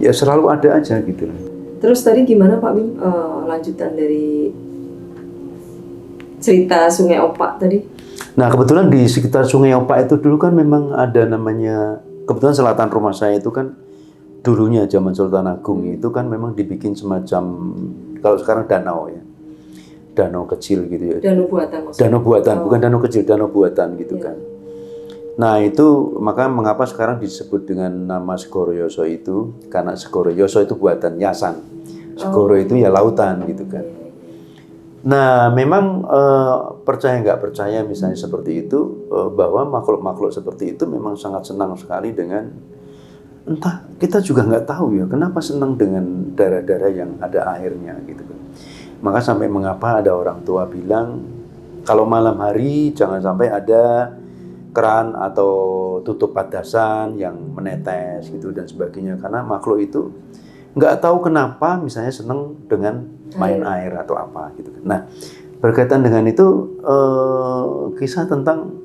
Ya selalu ada aja gitu. Terus tadi gimana Pak Wim lanjutan dari cerita Sungai Opak tadi? Nah kebetulan di sekitar Sungai Opak itu dulu kan memang ada namanya, kebetulan selatan rumah saya itu kan dulunya zaman Sultan Agung itu kan memang dibikin semacam, kalau sekarang danau ya, danau kecil gitu ya. Danau buatan maksudnya? Danau buatan, bukan danau kecil, danau buatan gitu kan. Nah itu maka mengapa sekarang disebut dengan nama Segoro Yoso itu, karena Segoro Yoso itu buatan Yasan, Segoro itu ya lautan gitu kan. Nah memang percaya nggak percaya misalnya seperti itu, bahwa makhluk-makhluk seperti itu memang sangat senang sekali dengan, entah kita juga nggak tahu ya kenapa senang dengan daerah-daerah yang ada airnya gitu kan. Maka sampai mengapa ada orang tua bilang kalau malam hari jangan sampai ada keran atau tutup padasan yang menetes gitu dan sebagainya, karena makhluk itu nggak tahu kenapa misalnya senang dengan main air atau apa gitu kan. Nah berkaitan dengan itu kisah tentang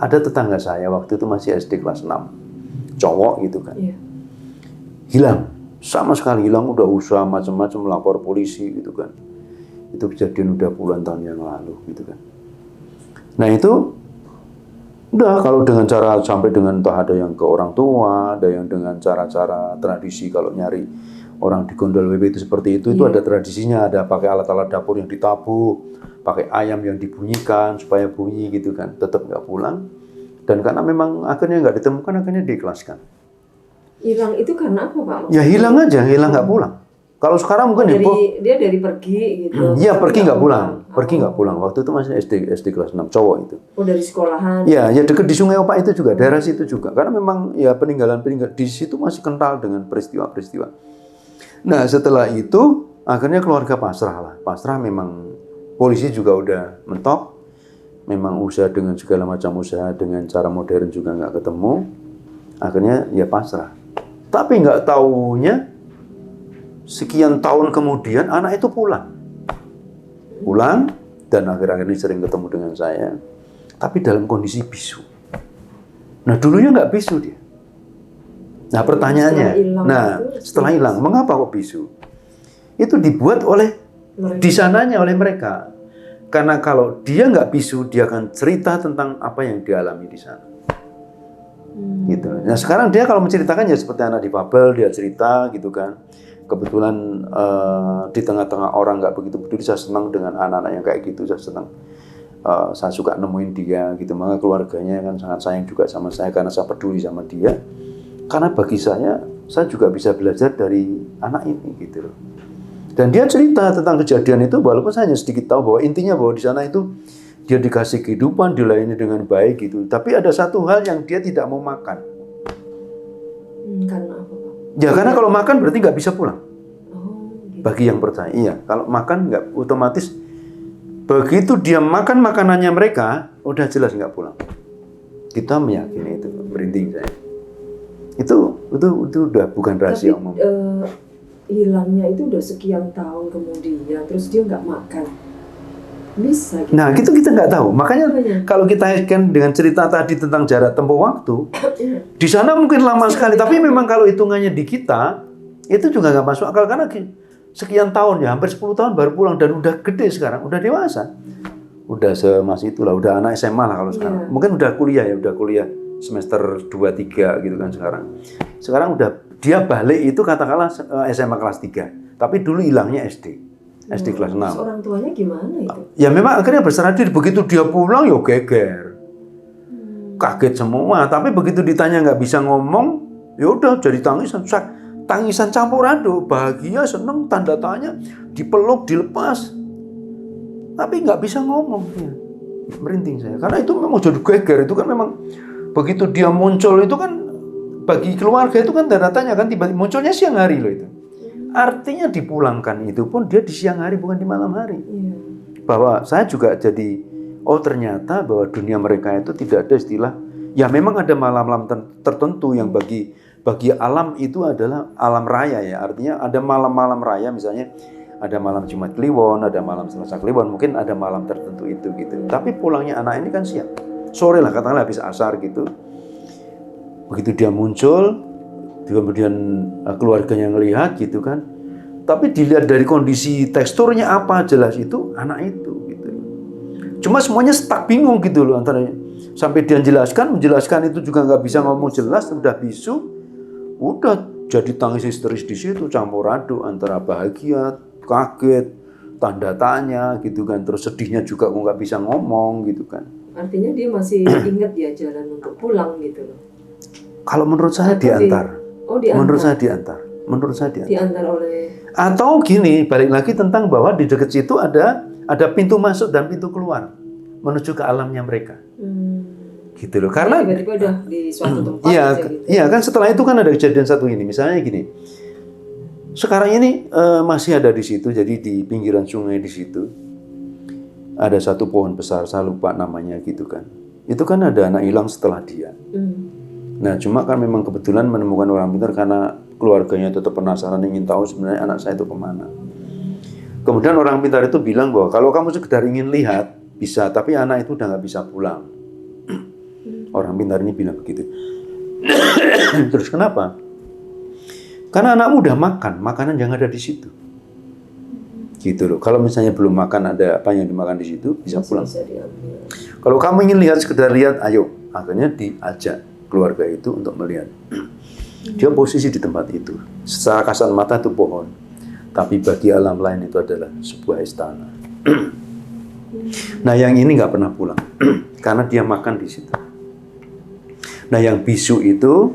ada tetangga saya waktu itu masih SD kelas 6, cowok gitu kan, hilang, sama sekali hilang, udah usaha macam-macam lapor polisi gitu kan. Itu kejadian udah puluhan tahun yang lalu gitu kan. Nah itu udah kalau dengan cara sampai dengan entah ada yang ke orang tua, ada yang dengan cara-cara tradisi kalau nyari orang di Gondol WP itu seperti itu ada tradisinya, ada pakai alat-alat dapur yang ditabuh, pakai ayam yang dibunyikan supaya bunyi gitu kan, tetap nggak pulang. Dan karena memang akhirnya nggak ditemukan, akhirnya diikhlaskan. Hilang itu karena apa Pak? Ya hilang aja, hilang nggak pulang. Kalau sekarang mungkin dia dari pergi gitu. Iya, pergi nggak pulang. Pergi nggak pulang. Waktu itu masih SD kelas 6, cowok itu. Oh, dari sekolahan. Iya, ya deket di Sungai Opak itu juga, daerah situ juga. Karena memang ya peninggalan di situ masih kental dengan peristiwa-peristiwa. Nah, setelah itu akhirnya keluarga pasrah lah. Pasrah, memang polisi juga udah mentok. Memang usaha dengan segala macam usaha dengan cara modern juga nggak ketemu. Akhirnya ya pasrah. Tapi nggak taunya sekian tahun kemudian anak itu pulang dan akhir-akhir ini sering ketemu dengan saya, tapi dalam kondisi bisu. Nah, dulunya nggak bisu dia. Nah, pertanyaannya, setelah hilang, mengapa kok bisu? Itu dibuat oleh di sananya oleh mereka. Karena kalau dia nggak bisu, dia akan cerita tentang apa yang dialami di sana. Gitu. Nah, sekarang dia kalau menceritakan ya seperti anak difabel, dia cerita gitu kan. Kebetulan di tengah-tengah orang nggak begitu peduli, saya senang dengan anak-anak yang kayak gitu, saya senang. Saya suka nemuin dia gitu, maka keluarganya kan sangat sayang juga sama saya karena saya peduli sama dia. Karena bagi saya juga bisa belajar dari anak ini gitu loh. Dan dia cerita tentang kejadian itu, walaupun saya hanya sedikit tahu bahwa intinya bahwa di sana itu dia dikasih kehidupan, dilayani dengan baik gitu. Tapi ada satu hal yang dia tidak mau makan. Karena apa, Pak? Ya karena kalau makan berarti nggak bisa pulang. Gitu. Bagi yang percaya, iya. Kalau makan nggak otomatis, begitu dia makan makanannya mereka, udah jelas nggak pulang. Kita meyakini itu, merinding saya. Itu udah bukan rahasia umum. Hilangnya itu udah sekian tahun kemudian, terus dia nggak makan. Bisa gitu. Nah, itu kita nggak tahu. Makanya kalau kita kaitkan dengan cerita tadi tentang jarak tempuh waktu, di sana mungkin lama sekali. Tapi memang kalau hitungannya di kita, itu juga nggak masuk akal. Karena sekian tahun ya, hampir 10 tahun baru pulang. Dan udah gede sekarang, udah dewasa. Udah semasih itulah, udah anak SMA lah kalau sekarang. Mungkin udah kuliah ya, udah kuliah semester 2-3 gitu kan sekarang. Sekarang udah, dia balik itu katakanlah SMA kelas 3. Tapi dulu hilangnya SD kelas 6. Orang tuanya gimana itu? Ya memang akhirnya berserah diri. Begitu dia pulang ya geger. Kaget semua. Tapi begitu ditanya nggak bisa ngomong, ya udah jadi tangisan campur aduk. Bahagia, seneng, tanda tanya, dipeluk, dilepas. Tapi nggak bisa ngomong. Ya. Merinding saya. Karena itu memang jadi geger. Itu kan memang begitu dia muncul itu kan bagi keluarga itu kan tanda tanya kan, tiba-tiba munculnya siang hari loh itu. Artinya dipulangkan itu pun dia di siang hari bukan di malam hari. Bahwa saya juga jadi, oh ternyata bahwa dunia mereka itu tidak ada istilah, ya memang ada malam-malam tertentu yang bagi alam itu adalah alam raya ya. Artinya ada malam-malam raya, misalnya ada malam Jumat Kliwon, ada malam Selasa Kliwon, mungkin ada malam tertentu itu gitu. Tapi pulangnya anak ini kan siang, sore lah katakanlah habis asar gitu. Begitu dia muncul, kemudian keluarganya ngelihat gitu kan, tapi dilihat dari kondisi teksturnya apa, jelas itu anak itu gitu. Cuma semuanya stuck, bingung gitu loh antara sampai dia menjelaskan itu juga nggak bisa ngomong jelas, udah bisu, udah jadi tangis histeris di situ, campur aduk antara bahagia, kaget, tanda tanya gitu kan, terus sedihnya juga kok nggak bisa ngomong gitu kan. Artinya dia masih ingat ya jalan untuk pulang gitu loh. Kalau menurut saya diantar. Menurut saya diantar. Diantar oleh. Atau gini, balik lagi tentang bahwa di dekat situ ada pintu masuk dan pintu keluar menuju ke alamnya mereka. Gitu loh. Karena tiba-tiba udah di suatu tempat. Iya kan setelah itu kan ada kejadian satu ini. Misalnya gini. Sekarang ini masih ada di situ, jadi di pinggiran sungai di situ ada satu pohon besar, saya lupa namanya gitu kan. Itu kan ada anak hilang setelah dia. Nah, cuma kan memang kebetulan menemukan orang pintar karena keluarganya tetap penasaran ingin tahu sebenarnya anak saya itu kemana. Kemudian orang pintar itu bilang bahwa kalau kamu sekedar ingin lihat, bisa, tapi anak itu udah nggak bisa pulang. Orang pintar ini bilang begitu. Terus kenapa? Karena anakmu udah makan, makanan yang ada di situ. Gitu loh. Kalau misalnya belum makan, ada apa yang dimakan di situ, bisa pulang. Kalau kamu ingin lihat, sekedar lihat, ayo. Akhirnya diajak keluarga itu untuk melihat. Dia posisi di tempat itu. Secara kasat mata itu pohon. Tapi bagi alam lain itu adalah sebuah istana. Nah yang ini nggak pernah pulang. Karena dia makan di situ. Nah yang bisu itu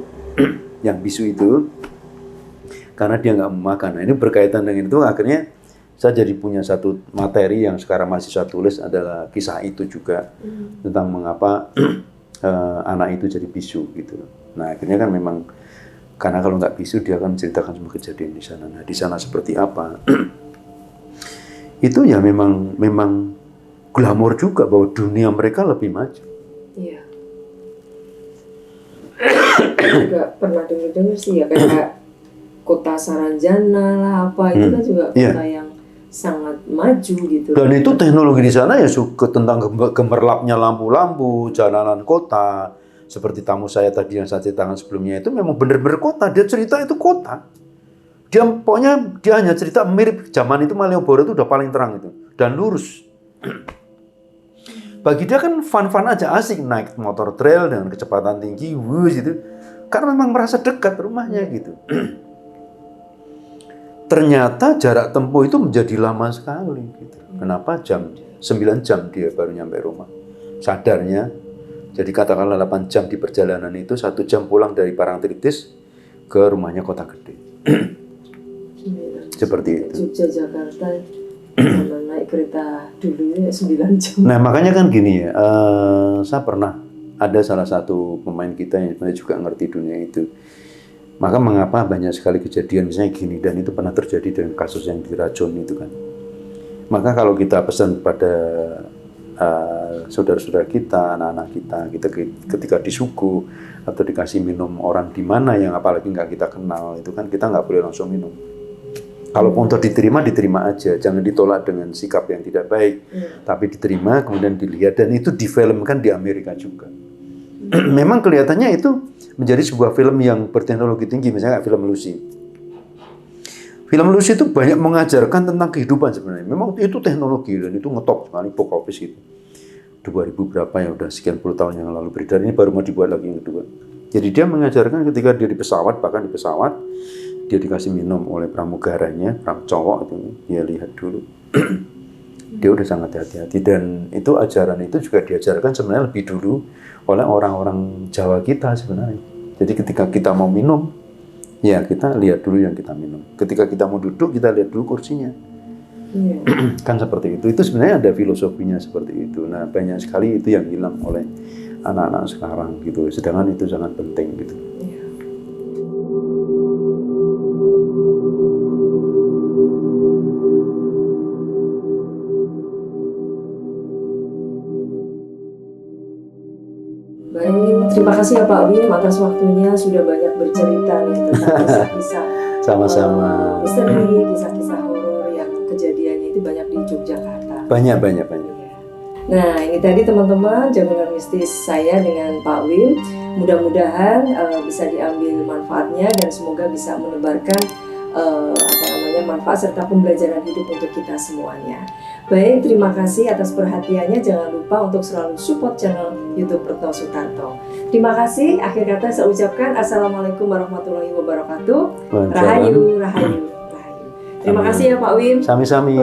karena dia nggak mau makan. Nah, ini berkaitan dengan itu akhirnya saya jadi punya satu materi yang sekarang masih saya tulis adalah kisah itu juga tentang mengapa anak itu jadi bisu gitu. Nah akhirnya kan memang karena kalau nggak bisu dia akan menceritakan semua kejadian di sana. Nah di sana seperti apa? Itu ya memang glamor juga bahwa dunia mereka lebih maju. Iya. Juga pernah dengar sih ya kayak kota Saranjana lah apa itu kan juga kota yang sangat maju gitu. Dan itu teknologi di sana ya suka tentang gemerlapnya lampu-lampu, jalanan kota. Seperti tamu saya tadi yang saya ceritakan sebelumnya itu memang benar-benar kota. Dia cerita itu kota. Dia pokoknya dia hanya cerita mirip zaman itu Malioboro itu udah paling terang itu dan lurus. Bagi dia kan fun-fun aja, asik naik motor trail dengan kecepatan tinggi, wuss gitu. Karena memang merasa dekat rumahnya gitu. Ternyata jarak tempuh itu menjadi lama sekali gitu. Kenapa 9 jam dia baru nyampe rumah. Sadarnya, jadi katakanlah 8 jam di perjalanan itu, 1 jam pulang dari Parangtritis ke rumahnya Kota Gede. Seperti itu. Jogja, Jakarta, sama naik kereta dulu 9 jam. Nah makanya kan gini ya, saya pernah ada salah satu pemain kita yang sebenarnya juga ngerti dunia itu. Maka mengapa banyak sekali kejadian misalnya gini, dan itu pernah terjadi dengan kasus yang diracun itu kan. Maka kalau kita pesan pada saudara-saudara kita, anak-anak kita ketika disuguh atau dikasih minum orang di mana yang apalagi nggak kita kenal, itu kan kita nggak boleh langsung minum. Kalau untuk diterima aja, jangan ditolak dengan sikap yang tidak baik, tapi diterima kemudian dilihat, dan itu difilmkan di Amerika juga. Memang kelihatannya itu menjadi sebuah film yang berteknologi tinggi, misalnya kayak film Lucy. Film Lucy itu banyak mengajarkan tentang kehidupan sebenarnya. Memang itu teknologi dan itu ngetop sekali, box office itu. 2000 berapa ya, udah sekian puluh tahun yang lalu beredar, ini baru mau dibuat lagi yang kedua. Jadi dia mengajarkan ketika dia di pesawat, bahkan di pesawat, dia dikasih minum oleh pramugaranya, cowok itu, dia lihat dulu. Dia udah sangat hati-hati, dan itu ajaran itu juga diajarkan sebenarnya lebih dulu oleh orang-orang Jawa kita sebenarnya. Jadi ketika kita mau minum, ya kita lihat dulu yang kita minum. Ketika kita mau duduk, kita lihat dulu kursinya. Kan seperti itu. Itu sebenarnya ada filosofinya seperti itu. Nah banyak sekali itu yang hilang oleh anak-anak sekarang gitu. Sedangkan itu sangat penting gitu. Baik, terima kasih ya Pak Wim atas waktunya, sudah banyak bercerita nih tentang kisah-kisah sama-sama misteri, kisah-kisah horor yang kejadiannya itu banyak di Yogyakarta. Banyak. Nah ini tadi teman-teman jagungan mistis saya dengan Pak Wim. Mudah-mudahan bisa diambil manfaatnya dan semoga bisa menebarkan manfaat serta pembelajaran hidup untuk kita semuanya. Baik, terima kasih atas perhatiannya. Jangan lupa untuk selalu support channel YouTube Retno Sutanto. Terima kasih. Akhir kata saya ucapkan Assalamualaikum warahmatullahi wabarakatuh. Rahayu. Terima kasih ya Pak Wim. Sami-sami.